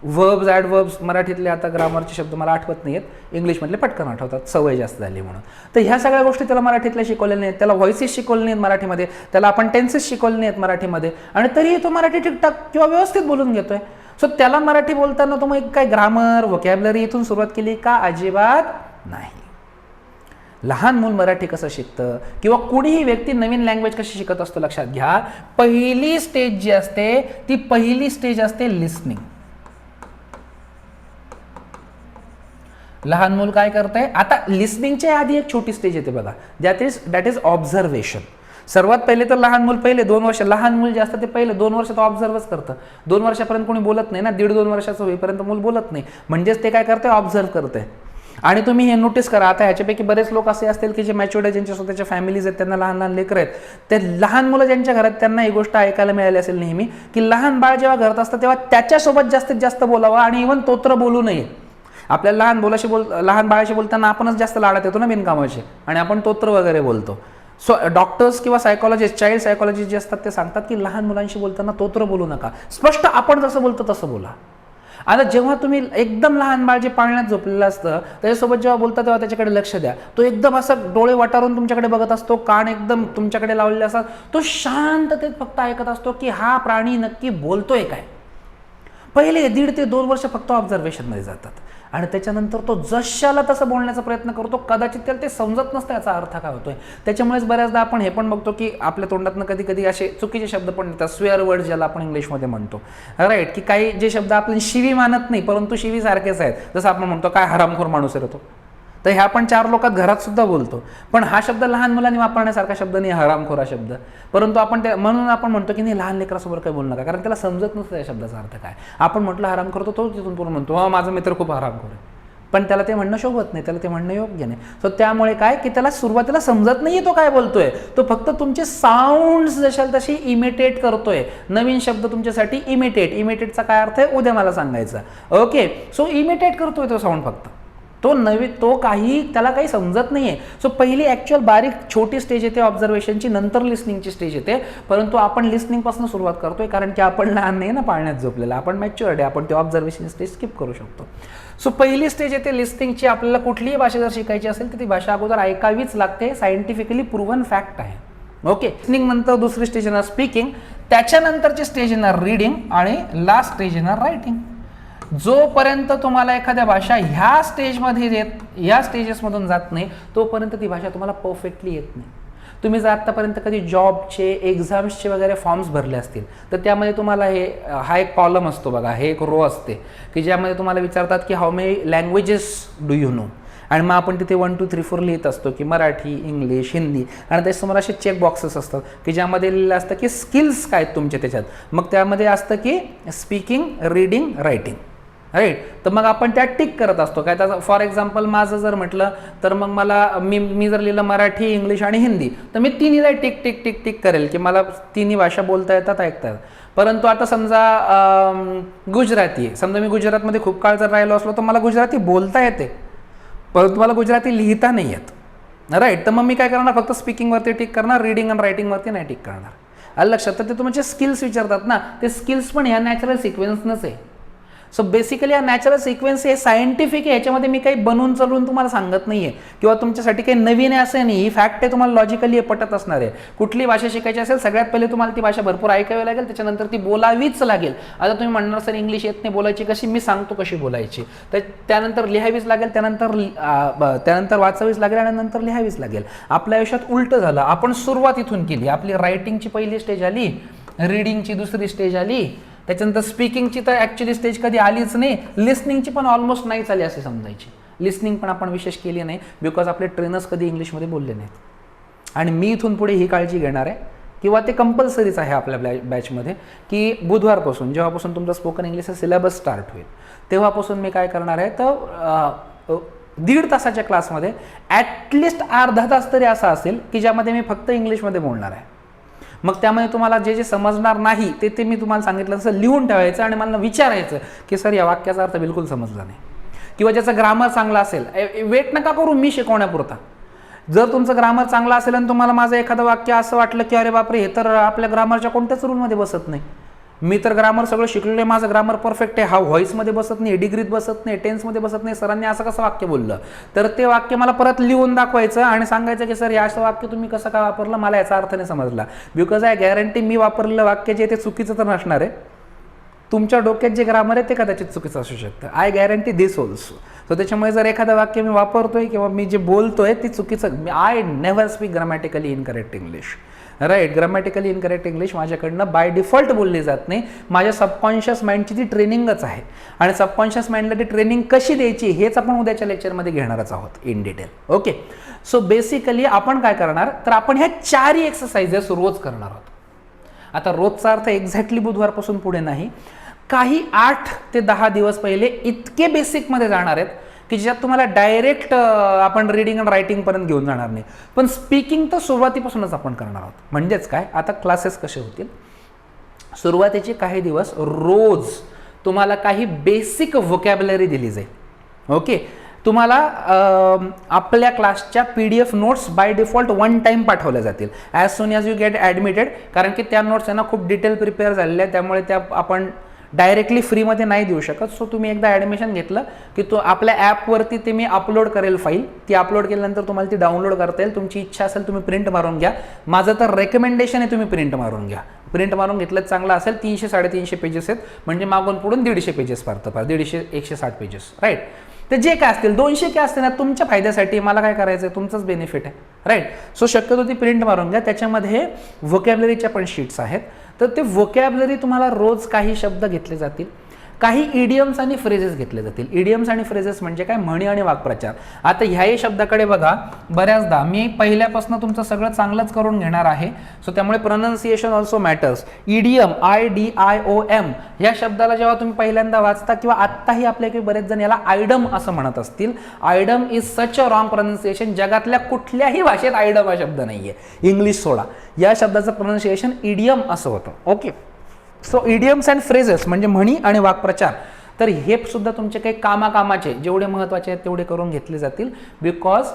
व्हर्ब्स, ॲडव्हर्ब्स, मराठीतले आता ग्रामरचे शब्द मला आठवत नाही आहेत, इंग्लिशमधले पटकन आठवतात, सवय जास्त झाली म्हणून. तर ह्या सगळ्या गोष्टी त्याला मराठीतल्या शिकवलेल्या नाहीत, त्याला व्हॉइसेस शिकवले नाहीत मराठीमध्ये, त्याला आपण टेन्सेस शिकवले नाहीत मराठीमध्ये, आणि तरीही तो मराठी ठीकठाक किंवा व्यवस्थित बोलून घेतोय. सो त्याला मराठी बोलताना तो मग काय ग्रामर, व्होकॅब्युलरी इथून सुरुवात केली का? अजिबात नाही. लहान मूल मराठी कसं शिकतं किंवा कुणीही व्यक्ती नवीन लँग्वेज कशी शिकत असतो लक्षात घ्या, पहिली स्टेज जी असते ती पहिली स्टेज असते लिसनिंग. लहान मूल काय करतंय, आता लिसनिंगच्या आधी एक छोटी स्टेज येते बघा, दॅट इज ऑब्झर्वेशन. सर्वात पहिले तर लहान मूल पहिले 2 वर्ष, लहान मूल जे असतं ते पहिले 2 वर्ष तो ऑब्झर्वच करतं. 2 वर्षापर्यंत कोणी बोलत नाही ना, 1.5-2 वर्षाचं होईपर्यंत मूल बोलत नाही, म्हणजेच ते काय करते, ऑब्झर्व करते. आणि तुम्ही हे नोटीस करा, आता ह्याच्यापैकी बरेच लोक असे असतील की जे मॅच्युअर्ड आहे, ज्यांच्या स्वतःच्या फॅमिलीज आहेत, त्यांना लहान लहान लेकरं आहेत, ते लहान मुलं ज्यांच्या घरात त्यांना ही गोष्ट ऐकायला मिळाली असेल नेहमी की लहान बाळ जेव्हा घरात असतं तेव्हा त्याच्यासोबत जास्तीत जास्त बोलावं आणि इव्हन तोत्र बोलू नये. आपल्याला लहान बाळाशी बोलताना आपणच जास्त लाडात येतो ना बिनकामाचे, आणि आपण तोत्र वगैरे बोलतो. सो डॉक्टर्स किंवा सायकॉलॉजिस्ट, चाइल्ड सायकॉलॉजिस्ट जे असतात ते सांगतात की लहान मुलांशी बोलताना तोत्र बोलू नका, स्पष्ट आपण जसं बोलतो तसं बोला. आता जेव्हा तुम्ही एकदम लहान बाळ जे पाळण्यात झोपलेलं असतं त्याच्यासोबत जेव्हा बोलता तेव्हा त्याच्याकडे लक्ष द्या. तो एकदम असं डोळे वाटारून तुमच्याकडे बघत असतो, कान एकदम तुमच्याकडे लावलेले असतात, तो शांततेत फक्त ऐकत असतो की हा प्राणी नक्की बोलतोय काय. पहिले 1.5 ते 2 वर्ष फक्त ऑब्झर्वेशनमध्ये जातात आणि त्याच्यानंतर तो जशाला तसं बोलण्याचा प्रयत्न करतो, कदाचित त्याला ते समजत नसतं याचा अर्थ काय होतोय. त्याच्यामुळेच बऱ्याचदा आपण हे पण बघतो की आपल्या तोंडातनं कधी कधी असे चुकीचे शब्द पण येतात, स्वेअर वर्ड ज्याला आपण इंग्लिशमध्ये म्हणतो. राईट. की काही जे शब्द आपण शिवी मानत नाही परंतु शिवी सारखेच आहेत. जसं आपण म्हणतो काय हरामखोर माणूस आहे तो, तर ह्या आपण 4 लोकात घरात सुद्धा बोलतो, पण हा शब्द लहान मुलांनी वापरण्यासारखा शब्द नाही, हरामखोर हा शब्द. परंतु आपण म्हणून आपण म्हणतो की नाही लहान लेकरासोबत काय बोलू नका, कारण त्याला समजत नसतं या शब्दाचा अर्थ काय. आपण म्हटलं हरामखोर, तो तिथून पूर्ण म्हणतो हा माझा मित्र खूप हरामखोर आहे, पण त्याला ते म्हणणं शोभत नाही, त्याला ते म्हणणं योग्य नाही. सो त्यामुळे काय की त्याला सुरुवातीला समजत नाहीये तो काय बोलतोय, तो फक्त तुमचे साऊंड्स जशाल तशी इमिटेट करतोय. नवीन शब्द तुमच्यासाठी इमिटेटचा काय अर्थ आहे उद्या मला सांगायचा. ओके. सो इमिटेट करतोय तो साऊंड फक्त, तो त्याला काही समजत नाहीये. सो पहिली ॲक्च्युअल बारीक छोटी स्टेज येते ऑब्झर्वेशनची, नंतर लिसनिंगची स्टेज येते. परंतु आपण लिसनिंगपासून सुरुवात करतोय कारण की आपण लहान नाही ना पाळण्यात झोपलेला, आपण मॅच्युअर्ड आहे, आपण ते ऑब्झर्वेशन स्टेज स्किप करू शकतो. सो पहिली स्टेज येते लिसनिंगची. आपल्याला कुठलीही भाषा जर शिकायची असेल तर ती भाषा अगोदर ऐकावीच लागते, सायंटिफिकली प्रूव्हन फॅक्ट आहे. ओके. लिसनिंग नंतर दुसरी स्टेज येणार स्पीकिंग, त्याच्यानंतरची स्टेज येणार रीडिंग आणि लास्ट स्टेज येणार रायटिंग. जोपर्यंत तुम्हाला एखाद्या भाषा ह्या स्टेजेसमधून जात नाही तोपर्यंत ती भाषा तुम्हाला परफेक्टली येत नाही. तुम्ही जर आत्तापर्यंत कधी जॉबचे एक्झाम्सचे वगैरे फॉर्म्स भरले असतील तर त्यामध्ये तुम्हाला हा एक कॉलम असतो बघा, हे एक रो असते की ज्यामध्ये तुम्हाला विचारतात की how many languages do you know, आणि मग आपण तिथे 1 2 3 4 लिहित असतो की मराठी, इंग्लिश, हिंदी, आणि त्याच्यासमोर असे चेक बॉक्सेस असतात की ज्यामध्ये लिहिलं असतं की स्किल्स काय आहेत तुमचे त्याच्यात. मग त्यामध्ये असतं की स्पीकिंग, रीडिंग, रायटिंग, राईट. तर मग आपण त्यात टिक करत असतो काय. त्याचं फॉर एक्झाम्पल माझं जर म्हटलं तर मग मला मी जर लिहिलं मराठी, इंग्लिश आणि हिंदी, तर मी तिन्हीला टिक टिक टिक टिक करेल की मला तिन्ही भाषा बोलता येतात, ऐकता येतात. परंतु आता समजा गुजराती आहे, समजा मी गुजरातमध्ये खूप काळ जर राहिलो असलो तर मला गुजराती बोलता येते, परंतु मला गुजराती लिहिता नाही येत, राईट. तर मग मी काय करणार, फक्त स्पीकिंगवरती टिक करणार, रीडिंग आणि रायटिंगवरती नाही टिक करणार. आलं लक्षात. तर ते तुमचे स्किल्स विचारतात ना, ते स्किल्स पण ह्या नॅचरल सिक्वेन्सनंच आहे. सो बेसिकली हा नॅचरल सिक्वेन्स हे सायंटिफिक आहे, ह्याच्यामध्ये मी काही बनवून चलवून तुम्हाला सांगत नाही आहे किंवा तुमच्यासाठी काही नवीन आहे असं नाही. ही फॅक्ट आहे, तुम्हाला लॉजिकली पटत असणार आहे. कुठली भाषा शिकायची असेल सगळ्यात पहिले तुम्हाला ती भाषा भरपूर ऐकावी लागेल, त्याच्यानंतर ती बोलावीच लागेल. आता तुम्ही म्हणणार सर इंग्लिश येत नाही, बोलायची कशी, मी सांगतो कशी बोलायची. तर त्यानंतर लिहावीच लागेल, त्यानंतर वाचावीच लागेल आणि नंतर लिहावीच लागेल. आपल्या आयुष्यात उलटं झालं, आपण सुरुवात इथून केली. आपली रायटिंगची पहिली स्टेज आली, रीडिंगची दुसरी स्टेज आली, त्याच्यानंतर स्पीकिंगची तर ॲक्च्युली स्टेज कधी आलीच नाही, लिस्निंगची पण ऑलमोस्ट नाहीच आली असे समजायची. लिस्निंग पण आपण विशेष केली नाही बिकॉज आपले ट्रेनर्स कधी इंग्लिशमध्ये बोलले नाहीत. आणि मी इथून पुढे ही काळजी घेणार आहे किंवा ते कंपल्सरीच आहे आपल्या बॅचमध्ये की बुधवारपासून जेव्हापासून तुमचा स्पोकन इंग्लिशचा सिलेबस स्टार्ट होईल तेव्हापासून मी काय करणार आहे, तर 1.5 तासाच्या क्लासमध्ये ॲटलिस्ट अर्धा तास तरी असा असेल की ज्यामध्ये मी फक्त इंग्लिशमध्ये बोलणार आहे. मग त्यामध्ये तुम्हाला जे जे समजणार नाही ते मी तुम्हाला सांगितलं तसं लिहून ठेवायचं आणि मला विचारायचं की सर या वाक्याचा अर्थ बिलकुल समजला नाही, किंवा ज्याचं ग्रामर चांगला असेल, वेट नका करू मी शिकवण्यापुरता. जर तुमचं ग्रामर चांगलं असेल आणि तुम्हाला माझं एखादं वाक्य असं वाटलं की अरे बापरे हे तर आपल्या ग्रामरच्या कोणत्याच रूलमध्ये बसत नाही, मी तर ग्रामर सगळं शिकलेलं आहे, माझं ग्रामर परफेक्ट आहे, हा व्हॉइसमध्ये बसत नाही, डिग्रीत बसत नाही, टेन्समध्ये बसत नाही, सरांनी असं कसं वाक्य बोललं, तर ते वाक्य मला परत लिहून दाखवायचं आणि सांगायचं की सर हे असं वाक्य तुम्ही कसं काय वापरलं, मला याचा अर्थ नाही समजला. बिकॉज आय गॅरंटी मी वापरलेलं वाक्य जे ते चुकीचं तर नसणार आहे, तुमच्या डोक्यात जे ग्रामर आहे ते कदाचित चुकीचं असू शकतं. I guarantee this also. So त्याच्यामुळे जर एखादं वाक्य मी वापरतोय किंवा मी जे बोलतोय ते चुकीचं, I never speak grammatically incorrect English, right. Grammatically incorrect English माझ्याकडनं बाय डिफॉल्ट बोलली जात नाही, माझ्या सबकॉन्शियस माइंडची ती ट्रेनिंगच आहे. आणि सबकॉन्शियस माइंडला ती ट्रेनिंग कशी द्यायची हेच आपण उद्याच्या लेक्चरमध्ये घेणारच आहोत in detail. Okay. So basically आपण काय करणार, तर आपण ह्या 4 एक्सरसाइजेस रोज करणार आहोत. आता रोजचा अर्थ एक्झॅक्टली बुधवारपासून पुढे नाही, काही 8 ते 10 दिवस पहिले इतके बेसिकमध्ये जाणार आहेत की ज्यात तुम्हाला डायरेक्ट आपण रीडिंग आणि रायटिंगपर्यंत घेऊन जाणार नाही, पण स्पीकिंग तर सुरुवातीपासूनच आपण करणार आहोत. म्हणजेच काय, आता क्लासेस कसे होतील, सुरुवातीचे काही दिवस रोज तुम्हाला काही बेसिक व्होकॅब्युलरी दिली जाईल. ओके. तुम्हाला आपल्या क्लासच्या PDF notes by default 1 time पाठवल्या जातील as soon as you get admitted, कारण की त्या नोट्स यांना खूप डिटेल प्रिपेअर झालेल्या आहेत, त्यामुळे त्या आपण डायरेक्टली फ्रीमध्ये नाही देऊ शकत. सो तुम्ही एकदा ॲडमिशन घेतलं की तो आपल्या ॲपवरती ते मी अपलोड करेल फाईल, ती अपलोड केल्यानंतर तुम्हाला ती डाउनलोड करता येईल. तुमची इच्छा असेल तुम्ही प्रिंट मारून घ्या, माझं तर रेकमेंडेशन आहे तुम्ही प्रिंट मारून घ्या. प्रिंट मारून घेतलं चांगलं असेल. 300-350 पेजेस आहेत, म्हणजे मागून पुढून 150 पेजेस फार 150-160 पेजेस, राईट. तर जे काय असतील 200 काय असतील ना तुमच्या फायद्यासाठी, मला काय करायचं आहे तुमचंच बेनिफिट आहे, राईट. सो शक्यतो ती प्रिंट मारून घ्या. त्याच्यामध्ये व्होकॅब्युलरीच्या पण शीट्स आहेत, तर ते व्होकॅब्युलरी तुम्हाला रोज काही शब्द घेतले जातील, काही इडियम्स आणि फ्रेजेस घेतले जातील. इडियम्स आणि फ्रेजेस म्हणजे काय, म्हणी आणि वाक्प्रचार. आता ह्याही शब्दाकडे बघा, बऱ्याचदा मी पहिल्यापासून तुमचं सगळं चांगलंच करून घेणार आहे, सो त्यामुळे pronunciation also matters. Idiom IDIOM ह्या शब्दाला जेव्हा तुम्ही पहिल्यांदा वाचता किंवा आत्ताही आपल्याकडे बरेच जण याला आयडम असं म्हणत असतील, idiom is such a wrong pronunciation. जगातल्या कुठल्याही भाषेत आयडम हा शब्द नाही आहे, इंग्लिश सोडा. या शब्दाचं प्रोनाऊन्सिएशन इडियम असं होतं. Okay. So idioms and phrases म्हणजे म्हणी आणि वाक्प्रचार, तर हे सुद्धा तुमचे काही कामाचे जेवढे महत्त्वाचे आहेत तेवढे करून घेतले जातील. बिकॉज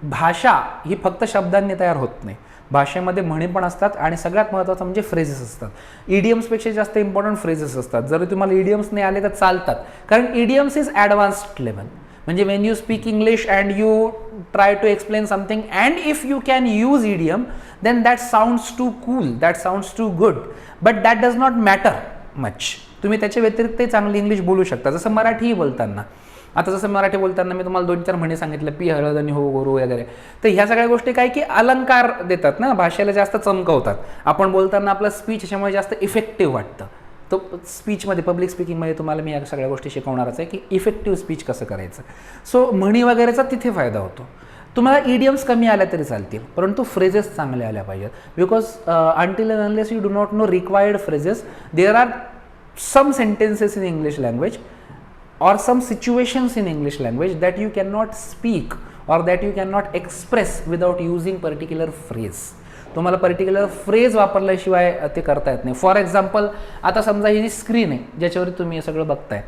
भाषा ही फक्त शब्दांनी तयार होत नाही, भाषेमध्ये म्हणी पण असतात आणि सगळ्यात महत्त्वाचं म्हणजे फ्रेजेस असतात. इडियम्सपेक्षा जास्त इम्पॉर्टंट फ्रेजेस असतात. जर तुम्हाला इडियम्स नाही आले तर चालतात, कारण इडियम्स इज ॲडव्हान्स्ड लेवल. म्हणजे when you speak English and you try to explain something and if you can use idiom then that sounds too cool, that sounds too good, but that does not matter much. तुम्ही त्याच्या व्यतिरिक्तही चांगली English बोलू शकता. जसं मराठीही बोलताना, आता जसं मराठी बोलताना मी तुम्हाला 2-4 म्हणी सांगितलं, पी हळद आणि हो गोरू वगैरे, तर ह्या सगळ्या गोष्टी काय की अलंकार देतात ना, भाषेला जास्त चमकवतात. आपण बोलताना आपलं स्पीच ह्याच्यामुळे जास्त इफेक्टिव्ह वाटतं, तो स्पीचमध्ये, पब्लिक स्पीकिंगमध्ये तुम्हाला मी या सगळ्या गोष्टी शिकवणारच आहे की इफेक्टिव्ह स्पीच कसं करायचं. सो म्हणी वगैरेचा तिथे फायदा होतो. तुम्हाला इडियम्स कमी आल्या तरी चालतील, परंतु फ्रेजेस चांगले आल्या पाहिजेत. Because until and unless you do not know required phrases, there are some sentences in English language or some situations in English language that you cannot speak or that you cannot express without using particular phrase. तुम्हाला particular phrase वापरल्याशिवाय ते करता येत नाही. For example, आता समजा ही जी screen आहे ज्याच्यावर तुम्ही हे सगळं बघताय,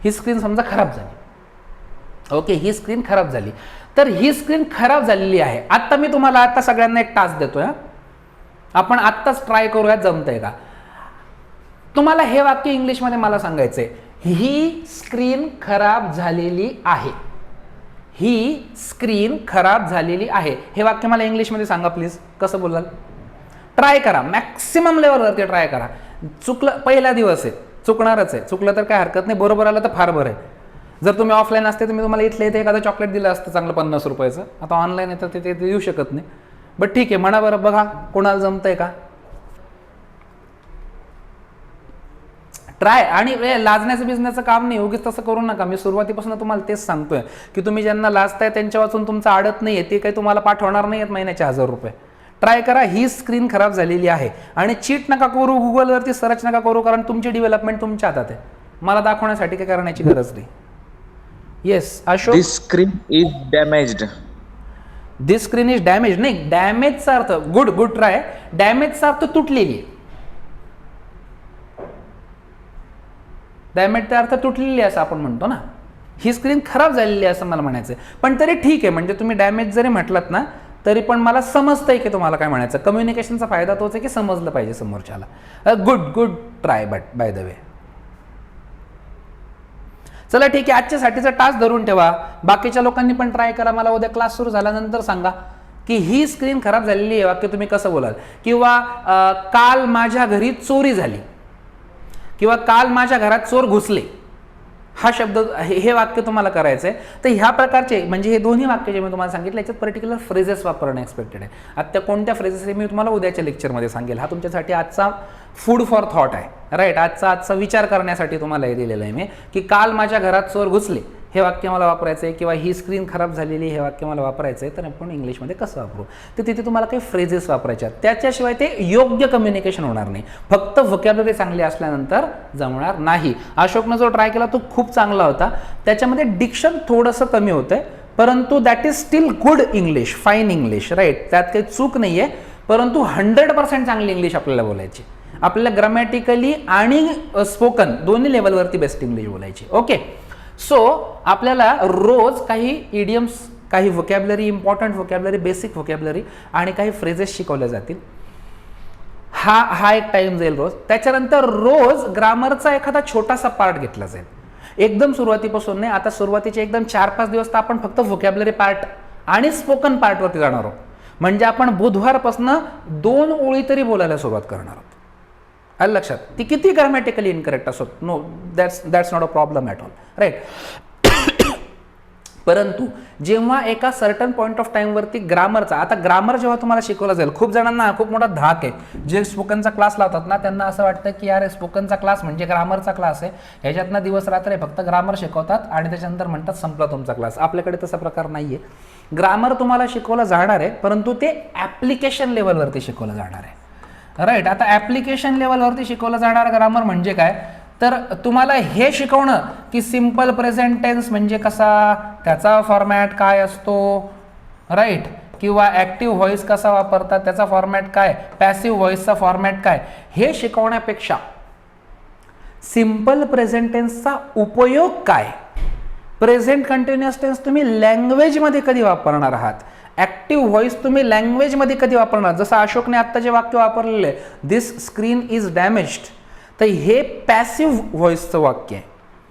ही स्क्रीन समजा खराब झाली. ओके, ही स्क्रीन खराब झाली. तर ही स्क्रीन खराब झालेली आहे. आत्ता मी तुम्हाला आता सगळ्यांना एक टास्क देतोय, आपण आत्ताच ट्राय करूयात, जमतंय का. तुम्हाला हे वाक्य इंग्लिशमध्ये मला सांगायचंय, ही स्क्रीन खराब झालेली आहे. ही स्क्रीन खराब झालेली आहे. हे वाक्य मला इंग्लिशमध्ये सांगा प्लीज. कसं बोलाल? ट्राय करा, मॅक्सिमम लेवलवरती ट्राय करा. चुकलं, पहिला दिवस आहे, चुकणारच आहे. चुकलं तर काय हरकत नाही, बरोबर आलं तर फार बरं आहे. जर तुम्ही ऑफलाईन असते तर मी तुम्हाला इथले इथे एखादं चॉकलेट दिलं असतं चांगलं 50 रुपयाचं. आता ऑनलाईन आहे तर ते देऊ शकत नाही. बट ठीक आहे, म्हणा बरं, बघा कोणाला जमतंय का. ट्राय. आणि लाजण्याचं बिजण्याचं काम नाही, उगीच तसं करू नका. मी सुरुवातीपासून तुम्हाला तेच सांगतोय की तुम्ही ज्यांना लाजताय त्यांच्या वाचून तुमचं अडत नाहीये, ते काही तुम्हाला पाठवणार नाही आहेत महिन्याचे 1000 रुपये. ट्राय करा, ही स्क्रीन खराब झालेली आहे. आणि चीट नका करू, गुगलवरती सर्च नका करू, कारण तुमची डेव्हलपमेंट तुमच्या हातात आहे. मला दाखवण्यासाठी काही करण्याची गरज नाही. Yes Ashok. This screen is damaged. This screen is damage नाही, डॅमेजचा अर्थ, गुड गुड ट्राय, डॅमेजचा अर्थ तुटलेली. डॅमेजचा अर्थ तुटलेली असं आपण म्हणतो ना. ही स्क्रीन खराब झालेली असं मला म्हणायचं. पण तरी ठीक आहे, म्हणजे तुम्ही डॅमेज जरी म्हटलात ना तरी पण मला समजतंय की तुम्हाला काय म्हणायचं. कम्युनिकेशनचा फायदा तोच आहे की समजलं पाहिजे समोरच्याला. Good good try but by the way. चला ठीक आहे, आजच्यासाठीचा टास्क धरून ठेवा. बाकीच्या लोकांनी पण ट्राय करा. मला उद्या क्लास सुरू झाल्यानंतर सांगा की ही स्क्रीन खराब झालेली आहे वाक्य तुम्ही कसं बोलाल. किंवा काल माझ्या घरी चोरी झाली, किंवा काल माझ्या घरात चोर घुसले. हा शब्द, हे वाक्य तुम्हाला करायचं आहे. तर ह्या प्रकारचे, म्हणजे हे दोन्ही वाक्य जे मी तुम्हाला सांगितलं याच्यात पर्टिक्युलर फ्रेजेस वापरणं एक्सपेक्टेड आहे. आता कोणत्या फ्रेजेस मी तुम्हाला उद्याच्या लेक्चरमध्ये सांगेल. हा तुमच्यासाठी आजचा फूड फॉर थॉट आहे, राईट. आजचा विचार करण्यासाठी तुम्हाला हे दिलेलं आहे मी, की काल माझ्या घरात चोर घुसले हे वाक्य मला वापरायचं आहे, किंवा ही स्क्रीन खराब झालेली हे वाक्य मला वापरायचं आहे. तर आपण इंग्लिशमध्ये कसं वापरू, तर तिथे तुम्हाला काही फ्रेजेस वापरायच्या. त्याच्याशिवाय ते योग्य कम्युनिकेशन होणार नाही. फक्त व्होकॅब्युलरी चांगली असल्यानंतर जमणार नाही. अशोकनं जो ट्राय केला तो खूप चांगला होता. त्याच्यामध्ये डिक्शन थोडंसं कमी होतंय, परंतु that is still good English, fine English, right. त्यात काही चूक नाही आहे, परंतु 100% चांगली इंग्लिश आपल्याला बोलायची. आपल्याला ग्रामॅटिकली आणि स्पोकन दोन्ही लेवलवरती बेस्ट इंग्लिश बोलायची. ओके. सो आपल्याला रोज काही इडियम्स, काही vocabulary, important vocabulary, basic vocabulary आणि काही फ्रेजेस शिकवल्या जातील. हा एक टाइम जाईल रोज. त्याच्यानंतर रोज ग्रामरचा एखादा छोटासा पार्ट घेतला जाईल. एकदम सुरुवातीपासून नाही. आता सुरुवातीचे एकदम 4-5 दिवस तर आपण फक्त व्होकॅब्युलरी पार्ट आणि स्पोकन पार्टवरती जाणार आहोत. म्हणजे आपण बुधवारपासून 2 ओळी तरी बोलायला सुरुवात करणार आहोत. आलं लक्षात. ती किती ग्रामॅटिकली इनकरेक्ट असो, no, that's not a problem at all, right. परंतु जेव्हा एका सर्टन पॉईंट ऑफ टाइमवरती ग्रामरचा, आता ग्रामर जेव्हा तुम्हाला शिकवलं जाईल, खूप जणांना खूप मोठा धाक आहे. जे स्पोकनचा क्लास लावतात ना त्यांना असं वाटतं की यार स्पोकनचा क्लास म्हणजे ग्रामरचा क्लास आहे, ह्याच्यातनं दिवस रात्र फक्त ग्रामर शिकवतात आणि त्याच्यानंतर म्हणतात संपला तुमचा क्लास. आपल्याकडे तसा प्रकार नाही आहे. ग्रामर तुम्हाला शिकवलं जाणार आहे, परंतु ते ॲप्लिकेशन लेवलवरती शिकवलं जाणार आहे, राईट. आता ॲप्लिकेशन लेवलवरती शिकवलं जाणार ग्रामर म्हणजे काय, तर तुम्हाला हे शिकवणं की सिम्पल प्रेझेंट टेन्स म्हणजे कसा, त्याचा फॉर्मॅट काय असतो, राईट, किंवा ॲक्टिव्ह व्हॉइस कसा वापरतात त्याचा फॉर्मॅट काय, पॅसिव्ह व्हॉइसचा फॉर्मॅट काय, हे शिकवण्यापेक्षा सिम्पल प्रेझेंट टेन्सचा उपयोग काय, प्रेझेंट कंटिन्युअस टेन्स तुम्ही लँग्वेजमध्ये कधी वापरणार आहात, ॲक्टिव्ह व्हॉइस तुम्ही लँग्वेजमध्ये कधी वापरणार. जसं अशोकने आत्ता जे वाक्य वापरलेलं आहे, दिस स्क्रीन इज डॅमेज्ड, तर हे पॅसिव्ह व्हॉइसचं वाक्य आहे.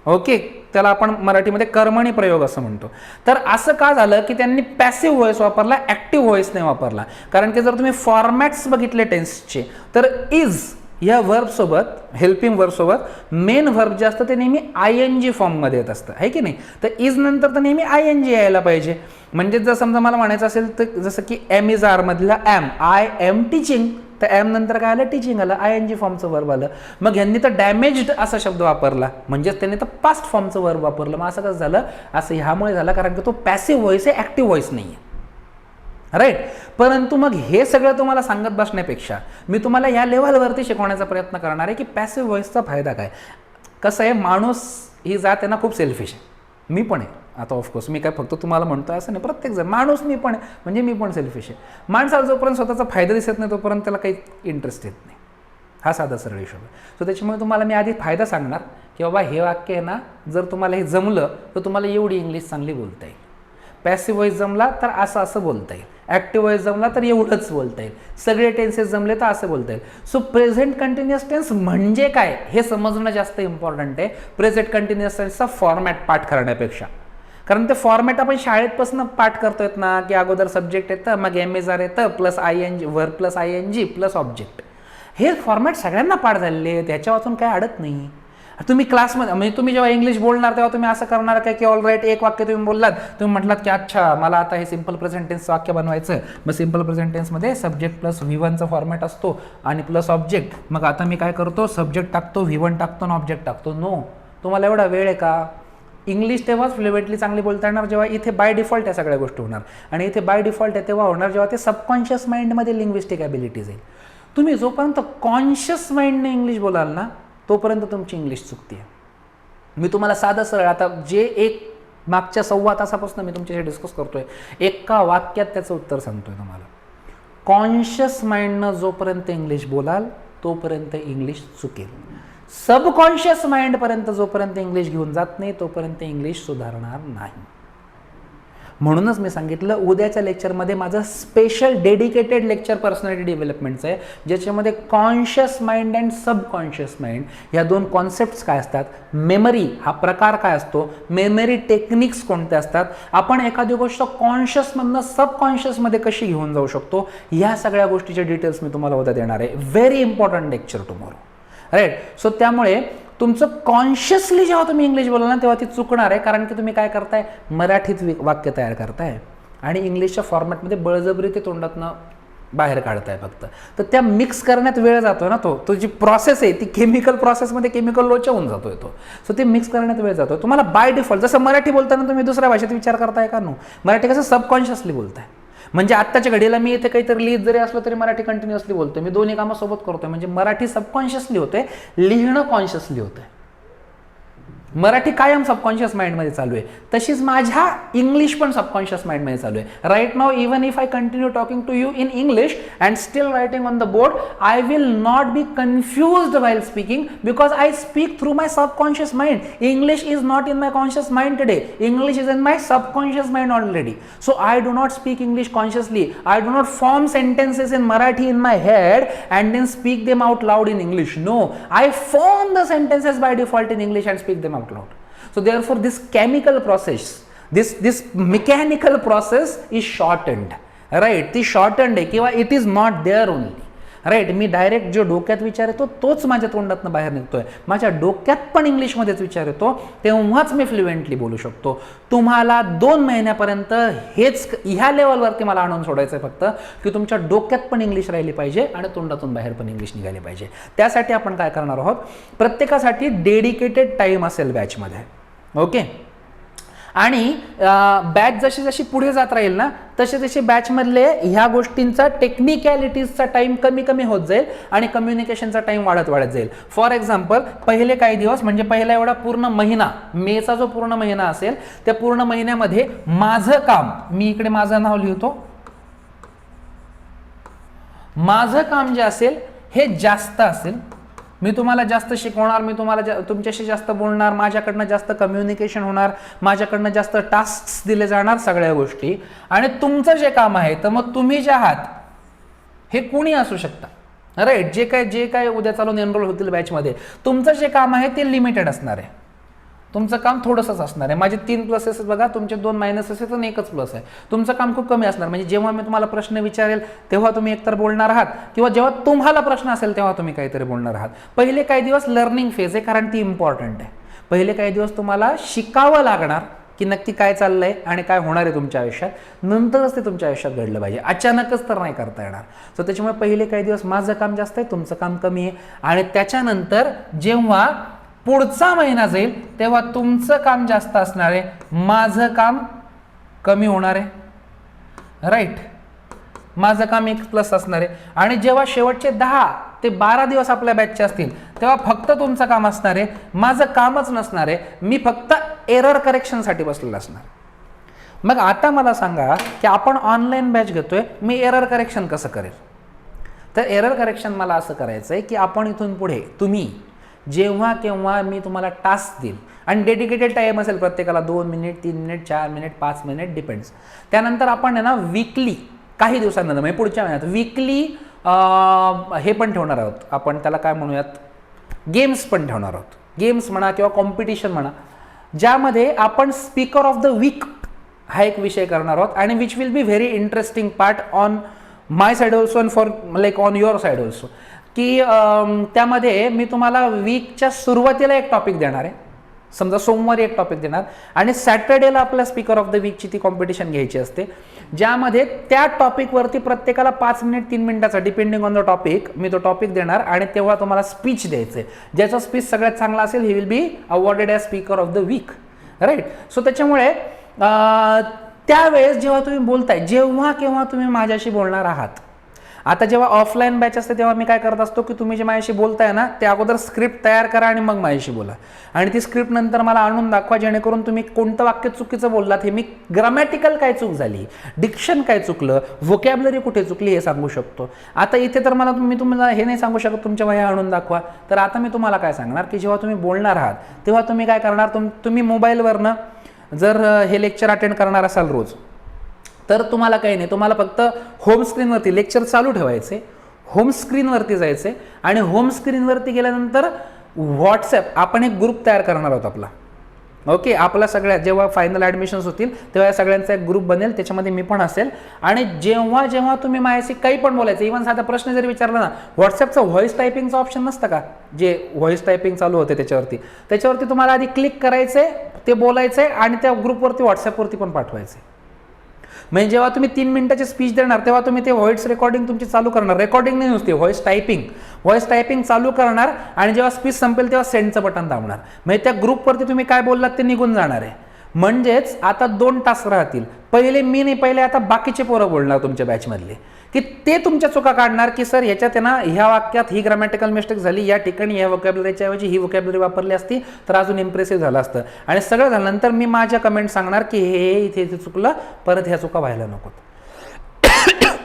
ओके, त्याला आपण मराठीमध्ये कर्मणी प्रयोग असं म्हणतो. तर असं का झालं की त्यांनी पॅसिव्ह व्हॉइस वापरला, ॲक्टिव्ह व्हॉइस नाही वापरला. कारण की जर तुम्ही फॉर्मॅट्स बघितले टेन्सचे, तर इज या वर्बसोबत, हेल्पिंग वर्बसोबत मेन वर्ब जे असतं ते नेहमी ING फॉर्ममध्ये येत असतं, आहे की नाही. तर इज नंतर तर नेहमी ING यायला पाहिजे. म्हणजे जर समजा मला म्हणायचं असेल तर जसं की एम इज आर मधला एम, आय एम टीचिंग, तर एम नंतर काय आलं, टीचिंग आलं, ING फॉर्मचं वर्ब आलं. मग यांनी तर डॅमेज्ड असा शब्द वापरला, म्हणजेच त्यांनी तर पास्ट फॉर्मचं वर्ब वापरलं. मग असं कसं झालं, असं ह्यामुळे झालं कारण की तो पॅसिव्ह व्हॉइस आहे, ॲक्टिव्ह व्हॉइस नाही आहे. राईट. परंतु मग हे सगळं तुम्हाला सांगत बसण्यापेक्षा मी तुम्हाला या लेव्हलवरती शिकवण्याचा प्रयत्न करणार आहे की पॅसिव्ह व्हॉइसचा फायदा काय. कसं आहे, माणूस ही जात आहे ना खूप सेल्फिश आहे. मी पण आहे. आता ऑफकोर्स मी काय फक्त तुम्हाला म्हणतो असं नाही, प्रत्येकजण माणूस मी पण आहे, म्हणजे मी पण सेल्फिश आहे. माणसाला जोपर्यंत स्वतःचा फायदा दिसत नाही तोपर्यंत त्याला काही इंटरेस्ट येत नाही. हा साधा सरळ हिशोब आहे. सो त्याच्यामुळे तुम्हाला मी आधी फायदा सांगणार की बाबा हे वाक्य आहे ना, जर तुम्हाला हे जमलं तर तुम्हाला एवढी इंग्लिश चांगली बोलता येईल. पॅसिव्ह व्हॉइस जमला तर असं असं बोलता येईल, ॲक्टिव्ह व्हॉइस जमला तर एवढंच बोलता येईल, सगळे टेन्सेस जमले तर असं बोलता येईल. सो प्रेझेंट कंटिन्युअस टेन्स म्हणजे काय हे समजणं जास्त इम्पॉर्टंट आहे प्रेझेंट कंटिन्युअस टेन्सचा फॉर्मॅट पाठ करण्यापेक्षा. कारण ते फॉर्मॅट आपण शाळेतपासून पाठ करतोय ना, की अगोदर सब्जेक्ट येतं, मग MSR येतं, plus ING, verb plus ING plus object. हे फॉर्मॅट सगळ्यांना पाठ झालेले आहे, त्याच्या वाचून काय अडत नाही. तुम्ही क्लासमध्ये म्हणजे तुम्ही जेव्हा इंग्लिश बोलणार तेव्हा तुम्ही असं करणार काय की ऑल राईट एक वाक्य तुम्ही बोललात, तुम्ही म्हटलात की अच्छा मला आता हे सिम्पल प्रेझेंट टेन्सचं वाक्य बनवायचं. मग सिम्पल प्रेझेंट टेन्समध्ये सब्जेक्ट प्लस V1चा फॉर्मॅट असतो आणि प्लस ऑब्जेक्ट. मग आता मी काय करतो, सब्जेक्ट टाकतो, V1 टाकतो आणि ऑब्जेक्ट टाकतो. नो, तुम्हाला एवढा वेळ आहे का? इंग्लिश तेव्हाच फ्लुएंटली चांगली बोलता येणार जेव्हा इथे बाय डिफॉल्ट या सगळ्या गोष्टी होणार. आणि इथे बाय डिफॉल्ट आहे तेव्हा होणार जेव्हा ते सबकॉन्शियस माइंडमध्ये लिंग्विस्टिक ॲबिलिटीज येईल. तुम्ही जोपर्यंत कॉन्शियस माइंडने इंग्लिश बोलाल ना तोपर्यंत तुमची इंग्लिश चुकते. मी तुम्हाला साधं सरळ आता जे एक मागच्या 1.25 तासापासून मी तुमच्याशी डिस्कस करतोय, एका वाक्यात त्याचं उत्तर सांगतोय तुम्हाला. कॉन्शियस माइंडनं जोपर्यंत इंग्लिश बोलाल तोपर्यंत इंग्लिश चुकेल. सबकॉन्शियस माइंडपर्यंत जोपर्यंत इंग्लिश घेऊन जात नाही तोपर्यंत इंग्लिश सुधारणार नाही. म्हणूनच मी सांगितलं उद्याच्या लेक्चरमध्ये माझं स्पेशल डेडिकेटेड लेक्चर पर्सनॅलिटी डेव्हलपमेंटचं आहे, ज्याच्यामध्ये conscious mind and subconscious mind ह्या दोन कॉन्सेप्ट्स काय असतात, मेमरी हा प्रकार काय असतो, मेमरी टेक्निक्स कोणते असतात, आपण एखादी गोष्ट कॉन्शियसमधनं सबकॉन्शियसमध्ये कशी घेऊन जाऊ शकतो, ह्या सगळ्या गोष्टीचे डिटेल्स मी तुम्हाला उद्या देणार आहे. Very important lecture tomorrow. Right. So त्यामुळे तुमचं कॉन्शियसली जेव्हा तुम्ही इंग्लिश बोलाल ना तेव्हा ती चुकणार आहे, कारण की तुम्ही काय करताय, मराठीत वाक्य तयार करताय आणि इंग्लिशच्या फॉर्मॅटमध्ये बळजबरी ते तोंडातनं बाहेर काढताय फक्त. तर त्या मिक्स करण्यात वेळ जातो ना, तो जी प्रोसेस आहे ती केमिकल प्रोसेसमध्ये केमिकल लोचा होऊन जातोय तो. सो ते मिक्स करण्यात वेळ जातो. तुम्हाला बाय डिफॉल्ट जसं मराठी बोलताना तुम्ही दुसऱ्या भाषेत विचार करताय का? नो, मराठी कसं सबकॉन्शियसली बोलताय. म्हणजे आत्ताच्या घडीला मी इथे काहीतरी लिहित जरी असलो तरी मराठी कंटिन्युअसली बोलतोय, मी दोन्ही कामं सोबत करतोय. म्हणजे मराठी सबकॉन्शियसली होते, लिहिणं कॉन्शियसली होतंय. मराठी कायम सबकॉन्शियस माइंडमध्ये चालू आहे, तशीच माझ्या इंग्लिश पण सबकॉन्शियस माइंडमध्ये चालू आहे. Right now even if I continue talking to you in English and still writing on the board, I will not be confused while speaking because I speak through my subconscious mind. English is not in my conscious mind today. English is in my subconscious mind already. So I do not speak English consciously. I do not form sentences in Marathi in my head and then speak them out loud in English. No, I form the sentences by default in English and speak them out loud. So therefore this chemical process, this mechanical process is shortened. Right? ती shortened आहे किंवा it is not there only. Right. मी direct जो डोक्यात विचार येतो तोच माझ्या तोंडातनं बाहेर निघतोय. माझ्या डोक्यात पण इंग्लिशमध्येच विचार येतो, तेव्हाच मी फ्लुएंटली बोलू शकतो. तुम्हाला 2 महिन्यापर्यंत हेच ह्या लेवलवरती मला आणून सोडायचं आहे फक्त, की तुमच्या डोक्यात पण इंग्लिश राहिली पाहिजे आणि तोंडातून बाहेर पण इंग्लिश निघाली पाहिजे. त्यासाठी आपण काय करणार आहोत, प्रत्येकासाठी डेडिकेटेड टाईम असेल बॅचमध्ये. ओके. आणि बॅच जशी जशी पुढे जात राहील ना तसे तसे बॅचमधले ह्या गोष्टींचा टेक्निकॅलिटीजचा टाईम कमी कमी होत जाईल आणि कम्युनिकेशनचा टाईम वाढत वाढत जाईल. फॉर एक्झाम्पल पहिले काही दिवस म्हणजे पहिला एवढा पूर्ण महिना, मेचा जो पूर्ण महिना असेल त्या पूर्ण महिन्यामध्ये माझं काम, मी इकडे माझं नाव लिहितो, माझं काम जे असेल हे जास्त असेल. मी तुम्हाला जास्त शिकवणार, मी तुम्हाला तुमच्याशी जास्त बोलणार, माझ्याकडनं जास्त कम्युनिकेशन होणार, माझ्याकडनं जास्त टास्क्स दिले जाणार, सगळ्या गोष्टी. आणि तुमचं जे काम आहे तर मग तुम्ही जे आहात हे कुणी असू शकता. राईट. जे काय उद्या चालून एनरोल होतील बॅचमध्ये, तुमचं जे काम आहे ते लिमिटेड असणार आहे. तुमचं काम थोडंसंच असणार आहे. माझे 3 प्लसेस बघा, तुमचे 2 मायनस असेल तर 1च प्लस आहे. तुमचं काम खूप कमी असणार. म्हणजे जेव्हा मी तुम्हाला प्रश्न विचारेल तेव्हा तुम्ही एकतर बोलणार आहात किंवा जेव्हा तुम्हाला प्रश्न असेल तेव्हा तुम्ही काहीतरी बोलणार आहात. पहिले काही दिवस लर्निंग फेज आहे, कारण ती इम्पॉर्टंट आहे. पहिले काही दिवस तुम्हाला शिकावं लागणार, की नक्की काय चाललंय आणि काय होणार आहे तुमच्या आयुष्यात, नंतरच ते तुमच्या आयुष्यात घडलं पाहिजे, अचानकच तर नाही करता येणार. सो त्याच्यामुळे पहिले काही दिवस माझं काम जास्त आहे, तुमचं काम कमी आहे, आणि त्याच्यानंतर जेव्हा पुढचा महिना जाईल तेव्हा तुमचं काम जास्त असणार आहे, माझं काम कमी होणार आहे. राईट, माझं काम 1+ असणार आहे. आणि जेव्हा शेवटचे 10 ते 12 दिवस आपल्या बॅचचे असतील तेव्हा फक्त तुमचं काम असणार आहे, माझं कामच नसणार आहे, मी फक्त एरर करेक्शनसाठी बसलेलं असणार. मग आता मला सांगा की आपण ऑनलाईन बॅच घेतोय, मी एरर करेक्शन कसं करेल? तर एरर करेक्शन मला असं करायचं आहे की आपण इथून पुढे तुम्ही जेव्हा केव्हा मी तुम्हाला टास्क देईल, आणि डेडिकेटेड टाईम असेल प्रत्येकाला, 2 minute, 3 minute, 4 minute, 5 minute, depends. त्यानंतर आपण आहे ना वीकली, काही दिवसांनंतर म्हणजे पुढच्या महिन्यात वीकली हे पण ठेवणार आहोत, आपण त्याला काय म्हणूयात, गेम्स पण ठेवणार आहोत. गेम्स म्हणा किंवा कॉम्पिटिशन म्हणा, ज्यामध्ये आपण स्पीकर ऑफ द वीक हा एक विषय करणार आहोत, आणि which will be very interesting part on my side also and for like on your side also. की त्यामध्ये मी तुम्हाला वीकच्या सुरुवातीला एक टॉपिक देणार आहे, समजा सोमवारी एक टॉपिक देणार, आणि सॅटर्डेला आपल्या स्पीकर ऑफ द वीकची ती कॉम्पिटिशन घ्यायची असते, ज्यामध्ये त्या टॉपिकवरती प्रत्येकाला 5 मिनिट 3 मिनिटाचा डिपेंडिंग ऑन द टॉपिक मी तो टॉपिक देणार, आणि तेव्हा तुम्हाला स्पीच द्यायचं आहे. ज्याचा स्पीच सगळ्यात चांगला असेल he will be awarded as speaker of the week. Right. So त्याच्यामुळे त्यावेळेस जेव्हा तुम्ही बोलताय, जेव्हा केव्हा तुम्ही माझ्याशी बोलणार आहात, आता जेव्हा ऑफलाईन बॅच असते तेव्हा मी काय करत असतो की तुम्ही जे माझ्याशी बोलताय ना ते अगोदर स्क्रिप्ट तयार करा आणि मग माझ्याशी बोला, आणि ती स्क्रिप्ट नंतर मला आणून दाखवा, जेणेकरून तुम्ही कोणतं वाक्य चुकीचं बोललात हे मी, ग्रामॅटिकल काय चूक झाली, डिक्शन काय चुकलं, व्होकॅब्लरी कुठे चुकली हे सांगू शकतो. आता इथे तर मी तुम्हाला हे नाही सांगू शकत तुमच्या वह्या आणून दाखवा. तर आता मी तुम्हाला काय सांगणार की जेव्हा तुम्ही बोलणार आहात तेव्हा तुम्ही काय करणार, तुम्ही मोबाईलवरनं जर हे लेक्चर अटेंड करणार असाल रोज, तर तुम्हाला काही नाही, तुम्हाला फक्त होम स्क्रीनवरती लेक्चर चालू ठेवायचे, होम स्क्रीनवरती जायचे, आणि होम स्क्रीनवरती गेल्यानंतर व्हॉट्सॲप आपण एक ग्रुप तयार करणार आहोत आपला. ओके, आपला सगळ्या जेव्हा फायनल ॲडमिशन्स होतील तेव्हा या सगळ्यांचा एक ग्रुप बनेल, त्याच्यामध्ये मी पण असेल, आणि जेव्हा जेव्हा तुम्ही माझ्याशी काही पण बोलायचं, इव्हन साधा प्रश्न जरी विचारला ना, व्हॉट्सॲपचं व्हॉईस टायपिंगचं ऑप्शन नसतं का, जे व्हॉईस टायपिंग चालू होते त्याच्यावरती तुम्हाला आधी क्लिक करायचे, ते बोलायचे, आणि त्या ग्रुपवरती व्हॉट्सॲपवरती पण पाठवायचे. म्हणजे जेव्हा तुम्ही 3 मिनिटाची स्पीच देणार तेव्हा तुम्ही ते व्हॉइस रेकॉर्डिंग तुमची चालू करणार, रेकॉर्डिंग नाही नुसती, व्हॉइस टायपिंग चालू करणार, आणि जेव्हा स्पीच संपेल तेव्हा सेंडचं बटन दाबणार. म्हणजे त्या ग्रुपवरती तुम्ही काय बोललात ते निघून जाणार आहे. म्हणजेच आता 2 टास्क राहतील, पहिले मी नाही, पहिले आता बाकीचे पोरं बोलणार तुमच्या बॅचमधले, की ते तुमच्या चुका काढणार की सर ह्याच्यात आहे ना, ह्या वाक्यात ही ग्रामॅटिकल मिस्टेक झाली, या ठिकाणी ह्या व्होकॅब्युलरीच्या ऐवजी ही व्होकॅब्युलरी वापरली असती तर अजून इम्प्रेसिव्ह झालं असतं, आणि सगळं झाल्यानंतर मी माझ्या कमेंट सांगणार की हे इथे चुकलं, परत ह्या चुका व्हायला नको.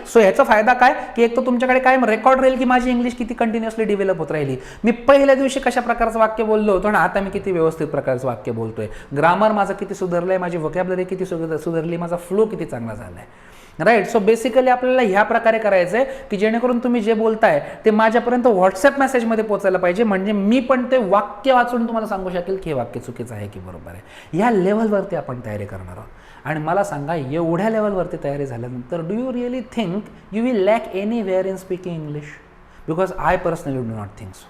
सो ह्याचा फायदा काय की एक तर तुमच्याकडे काय रेकॉर्ड राहील की माझी इंग्लिश किती कंटिन्युअसली डेव्हलप होत राहिली, मी पहिल्या दिवशी कशा प्रकारचं वाक्य बोललो होतो ना, आता मी किती व्यवस्थित प्रकारचं वाक्य बोलतोय, ग्रामर माझं किती सुधारलंय, माझी व्होकॅब्युलरी किती सुधारली, माझा फ्लो किती चांगला झालाय. राईट. सो बेसिकली आपल्याला ह्या प्रकारे करायचं आहे की जेणेकरून तुम्ही जे बोलताय ते माझ्यापर्यंत व्हॉट्सअप मेसेजमध्ये पोहोचायला पाहिजे, म्हणजे मी पण ते वाक्य वाचून तुम्हाला सांगू शकेल की हे वाक्य चुकीचं आहे की बरोबर आहे. ह्या लेवलवरती आपण तयारी करणार आहोत. आणि मला सांगा, एवढ्या लेवलवरती तयारी झाल्यानंतर do you really think you will lack anywhere in speaking English? Because I personally do not think so.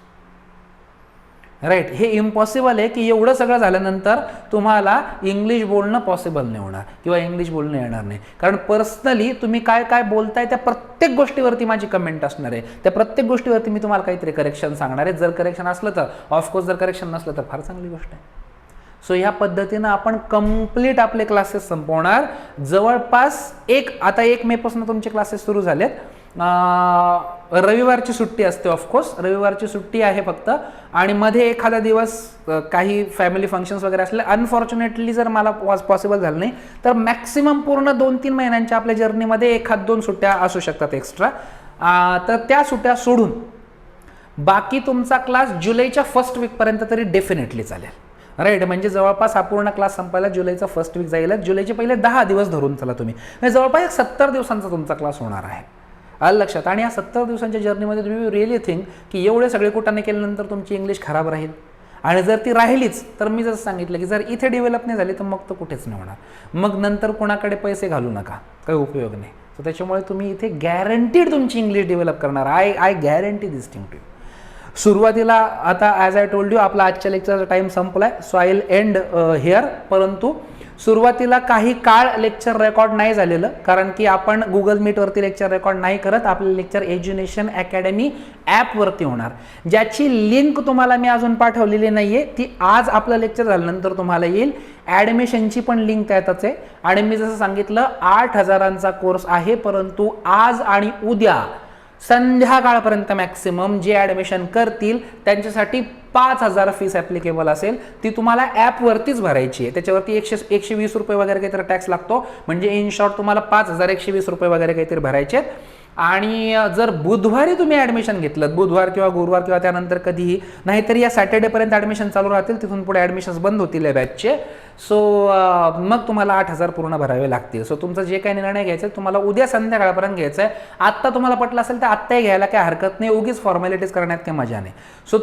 Right. हे इम्पॉसिबल आहे की एवढं सगळं झाल्यानंतर तुम्हाला इंग्लिश बोलणं पॉसिबल नाही होणार किंवा इंग्लिश बोलणं येणार नाही, कारण पर्सनली तुम्ही काय काय बोलताय त्या प्रत्येक गोष्टीवरती माझी कमेंट असणार आहे, त्या प्रत्येक गोष्टीवरती मी तुम्हाला काहीतरी करेक्शन सांगणार आहे. जर करेक्शन असलं तर ऑफकोर्स, जर करेक्शन नसलं तर फार चांगली गोष्ट आहे. सो ह्या पद्धतीनं आपण कम्प्लीट आपले क्लासेस संपवणार. जवळपास आता 1 मेपासून तुमचे क्लासेस सुरू झालेत. रविवारची सुट्टी असते, ऑफकोर्स रविवारची सुट्टी आहे फक्त, आणि मध्ये एखादा दिवस काही फॅमिली फंक्शन्स वगैरे असले, अनफॉर्च्युनेटली जर मला पॉसिबल झालं नाही तर मॅक्सिमम पूर्ण 2-3 महिन्यांच्या आपल्या जर्नीमध्ये 1-2 सुट्ट्या असू शकतात एक्स्ट्रा. तर त्या सुट्ट्या सोडून बाकी तुमचा क्लास जुलैच्या 1st वीकपर्यंत तरी डेफिनेटली चालेल. राईट. म्हणजे जवळपास हा पूर्ण क्लास संपायला जुलैचा 1st वीक जाईल. जुलैचे पहिले 10 दिवस धरून चला तुम्ही, म्हणजे जवळपास 70 दिवसांचा तुमचा क्लास होणार आहे. आलं लक्षात. आणि या 70 दिवसांच्या जर्नीमध्ये तुम्ही रिअली थिंक की एवढे सगळे कुटाने केल्यानंतर तुमची इंग्लिश खराब राहील, आणि जर ती राहिलीच तर मी जसं सांगितलं की जर इथे डेव्हलप नाही झाली तर मग तो कुठेच नाही होणार. मग नंतर कोणाकडे पैसे घालू नका, काही उपयोग नाही. तर त्याच्यामुळे तुम्ही इथे गॅरंटीड तुमची इंग्लिश डेव्हलप करणार. I guarantee this thing to you. सुरुवातीला आता ॲज आय टोल्ड यू आपला आजच्या लेक्चरचा टाईम संपलाय, so I will end here. परंतु सुरुवातीला काही काळ लेक्चर रेकॉर्ड नाही झालेलं, कारण की आपण गुगल मीटवरती लेक्चर रेकॉर्ड नाही करत. आपले लेक्चर एज्युनेशन अकॅडमी ॲपवरती होणार, ज्याची लिंक तुम्हाला मी अजून पाठवलेली नाही आहे. ती आज आपलं लेक्चर झाल्यानंतर तुम्हाला येईल. ॲडमिशनची पण लिंक त्यातच आहे. आणि मी जसं सांगितलं 8,000चा कोर्स आहे, परंतु आज आणि उद्या संध्याकाळपर्यंत मॅक्सिमम जे ॲडमिशन करतील त्यांच्यासाठी 5,000 फीस ॲप्लिकेबल असेल. ती तुम्हाला ॲपवरतीच भरायची आहे. त्याच्यावरती 120 रुपये वगैरे काहीतरी टॅक्स लागतो. म्हणजे इन शॉर्ट तुम्हाला 5,120 रुपये वगैरे काहीतरी भरायचे आहेत. आणि जर बुधवारी तुम्ही ॲडमिशन घेतलं, बुधवार किंवा गुरुवार किंवा त्यानंतर कधीही, नाहीतर या सॅटर्डेपर्यंत ॲडमिशन चालू राहतील, तिथून पुढे ॲडमिशन्स बंद होतील या बॅचचे. सो मग तुम्हाला 8,000 पूर्ण भरावे लागतील. सो तुमचं जे काही निर्णय घ्यायचा आहे तुम्हाला उद्या संध्याकाळपर्यंत घ्यायचं आहे. आत्ता तुम्हाला पटलं असेल तर आत्ताही घ्यायला काही हरकत नाही, उगीच फॉर्मॅलिटीज करण्यात काही मजा नाही. सो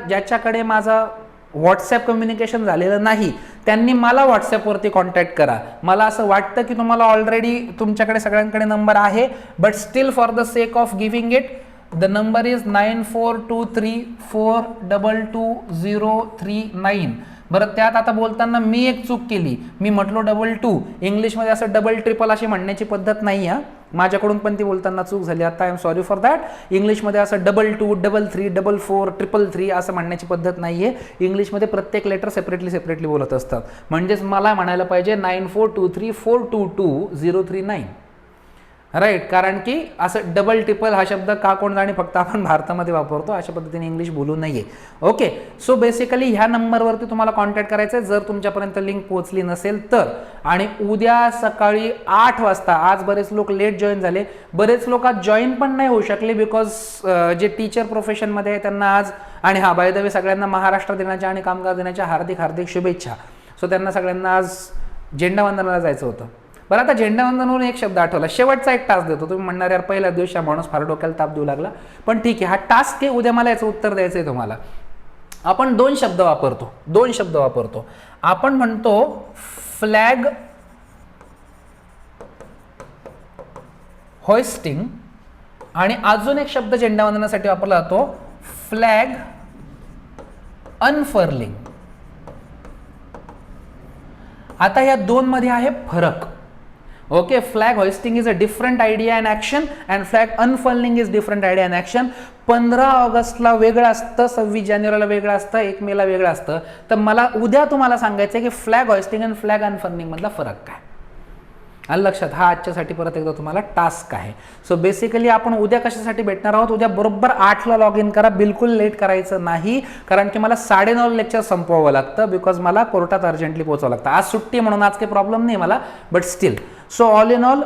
ज्याच्याकडे माझा व्हॉट्सॲप कम्युनिकेशन झालेलं नाही त्यांनी मला व्हॉट्सॲपवरती कॉन्टॅक्ट करा. मला असं वाटतं की तुम्हाला ऑलरेडी तुमच्याकडे सगळ्यांकडे नंबर आहे, but still for the sake of giving it, the number is 9423422039. बरं, त्यात आता बोलताना मी एक चूक केली. मी म्हटलो 22. इंग्लिशमध्ये असं डबल ट्रिपल अशी म्हणण्याची पद्धत नाही आहे. माझ्याकडून पण ती बोलताना चूक झाली. आता I am sorry for that. इंग्लिशमध्ये असं 22, 33, 44, 333 असं म्हणण्याची पद्धत नाही आहे. इंग्लिशमध्ये प्रत्येक लेटर सेपरेटली बोलत असतात. म्हणजेच मला म्हणायला पाहिजे 9423422039, राईट. कारण की असं डबल ट्रिपल हा शब्द का कोण जाणे, फक्त आपण भारतामध्ये वापरतो. अशा पद्धतीने इंग्लिश बोलू नये. ओके. सो बेसिकली ह्या नंबरवरती तुम्हाला कॉन्टॅक्ट करायचं आहे जर तुमच्यापर्यंत लिंक पोहोचली नसेल तर. आणि उद्या सकाळी 8 वाजता, आज बरेच लोक लेट जॉईन झाले, बरेच लोक आज जॉईन पण नाही होऊ शकले बिकॉज जे टीचर प्रोफेशनमध्ये आहे त्यांना आज, आणि हा बाय द वे सगळ्यांना महाराष्ट्र दिनाच्या आणि कामगार दिनाच्या हार्दिक शुभेच्छा. सो त्यांना सगळ्यांना आज झेंडावंदनाला जायचं होतं. बरं, आता झेंडावंदनवरून एक शब्द आठवला, शेवटचा एक टास्क देतो. तुम्ही म्हणणार यार पहिल्या दिवशी माणूस फार डोक्याला ताप देऊ लागला, पण ठीक आहे, हा टास्क आहे. उद्या मला याचं उत्तर द्यायचं आहे तुम्हाला. आपण दोन शब्द वापरतो. आपण म्हणतो फ्लॅग होइस्टिंग, आणि अजून एक शब्द झेंडावंदनासाठी वापरला जातो फ्लॅग अनफर्लिंग. आता या दोन मध्ये आहे फरक. Okay, flag hoisting is a different idea and action and flag unfurling is different idea and action. 15 ऑगस्टला वेगळं असतं, 26 जानेवारीला वेगळं असतं, 1 मेला वेगळं असतं. तर मला उद्या तुम्हाला सांगायचं आहे की फ्लॅग होइस्टिंग आणि फ्लॅग अनफर्लिंग मधला फरक काय. आलं लक्षात. हा आजच्यासाठी परत एकदा तुम्हाला टास्क आहे. सो बेसिकली आपण उद्या कशासाठी भेटणार आहोत, उद्या बरोबर 8ला लॉग इन करा. बिलकुल लेट करायचं नाही, कारण की मला 9:30 लेक्चर संपवावं लागतं बिकॉज मला कोर्टात अर्जंटली पोहोचावं लागतं. आज सुट्टी म्हणून आज काही प्रॉब्लेम नाही मला, but still. So all in all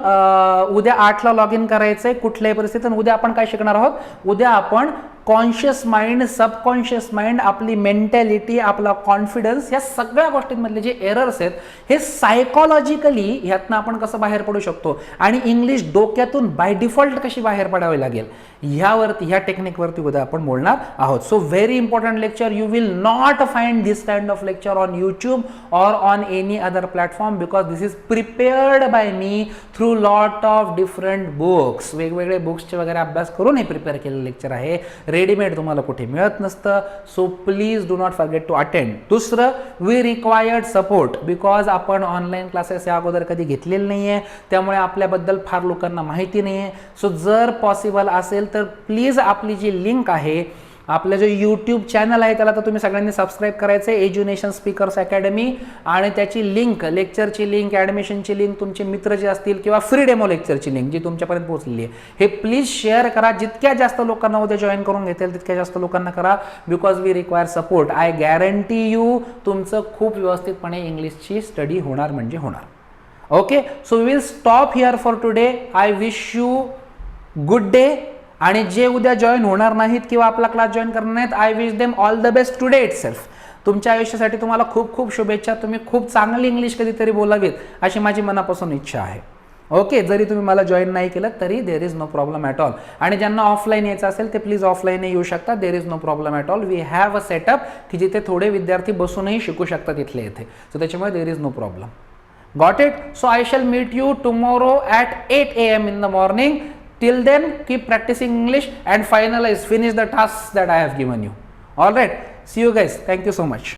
उद्या 8ला लॉग इन करायचं आहे कुठल्याही परिस्थितीत. उद्या आपण काय शिकणार आहोत, उद्या आपण कॉन्शियस माइंड, सबकॉन्शियस माइंड, आपली मेंटॅलिटी, आपला कॉन्फिडन्स, या सगळ्या गोष्टींमधले जे एरर्स आहेत हे सायकोलॉजिकली ह्यातनं आपण कसं बाहेर पडू शकतो, आणि इंग्लिश डोक्यातून बाय डिफॉल्ट कशी बाहेर पडावी लागेल, ह्या टेक्निकवरती उद्या आपण बोलणार आहोत. So very important lecture. You will not find this kind of lecture on YouTube और on any other platform because this is prepared by me through lot of different books. वेगवेगळे बुक्सचे वगैरे अभ्यास करून हे प्रिपेअर केलेलं लेक्चर आहे. Readymade तुम्हाला कुठे मिळत नसतं. So please do not forget to attend. दुसरं, वी रिक्वायर्ड सपोर्ट बिकॉज आपण ऑनलाईन क्लासेस या अगोदर कधी घेतलेले नाही आहे, त्यामुळे आपल्याबद्दल फार लोकांना माहिती नाही आहे. सो जर पॉसिबल असेल तर प्लीज आपली जी लिंक आहे, आपलं जो यूट्यूब चॅनल आहे त्याला तर तुम्ही सगळ्यांनी सबस्क्राईब करायचं आहे, एज्युनेशन स्पीकर्स अकॅडमी. आणि त्याची लिंक, लेक्चरची लिंक, ॲडमिशनची लिंक, तुमचे मित्र जे असतील किंवा फ्री डेमो लेक्चरची लिंक जी तुमच्यापर्यंत पोहोचलेली आहे, हे प्लीज शेअर करा. जितक्या जास्त लोकांना उद्या जॉईन करून घेतील तितक्या जास्त लोकांना करा because we require support. I guarantee you तुमचं खूप व्यवस्थितपणे इंग्लिशची स्टडी होणार म्हणजे होणार. Okay, so we will stop here for today. I wish you good day. आणि जे उद्या जॉईन होणार नाहीत किंवा आपला क्लास जॉईन करणार नाहीत, I wish them all the best today itself. तुमच्या आयुष्यासाठी तुम्हाला खूप खूप शुभेच्छा. तुम्ही खूप चांगली इंग्लिश कधीतरी बोलावीत अशी माझी मनापासून इच्छा आहे. ओके, जरी तुम्ही मला जॉईन नाही केलं तरी there is no problem at all. आणि ज्यांना ऑफलाईन यायचं असेल ते प्लीज ऑफलाईन येऊ शकता. There is no problem at all. We have a setup की जिथे थोडे विद्यार्थी बसूनही शिकू शकतात इथले इथे. सो त्याच्यामुळे there is no problem. Got it. So I shall meet you tomorrow at 8 AM in the morning. Till then, keep practicing English and finish the tasks that I have given you. All right. See you guys. Thank you so much.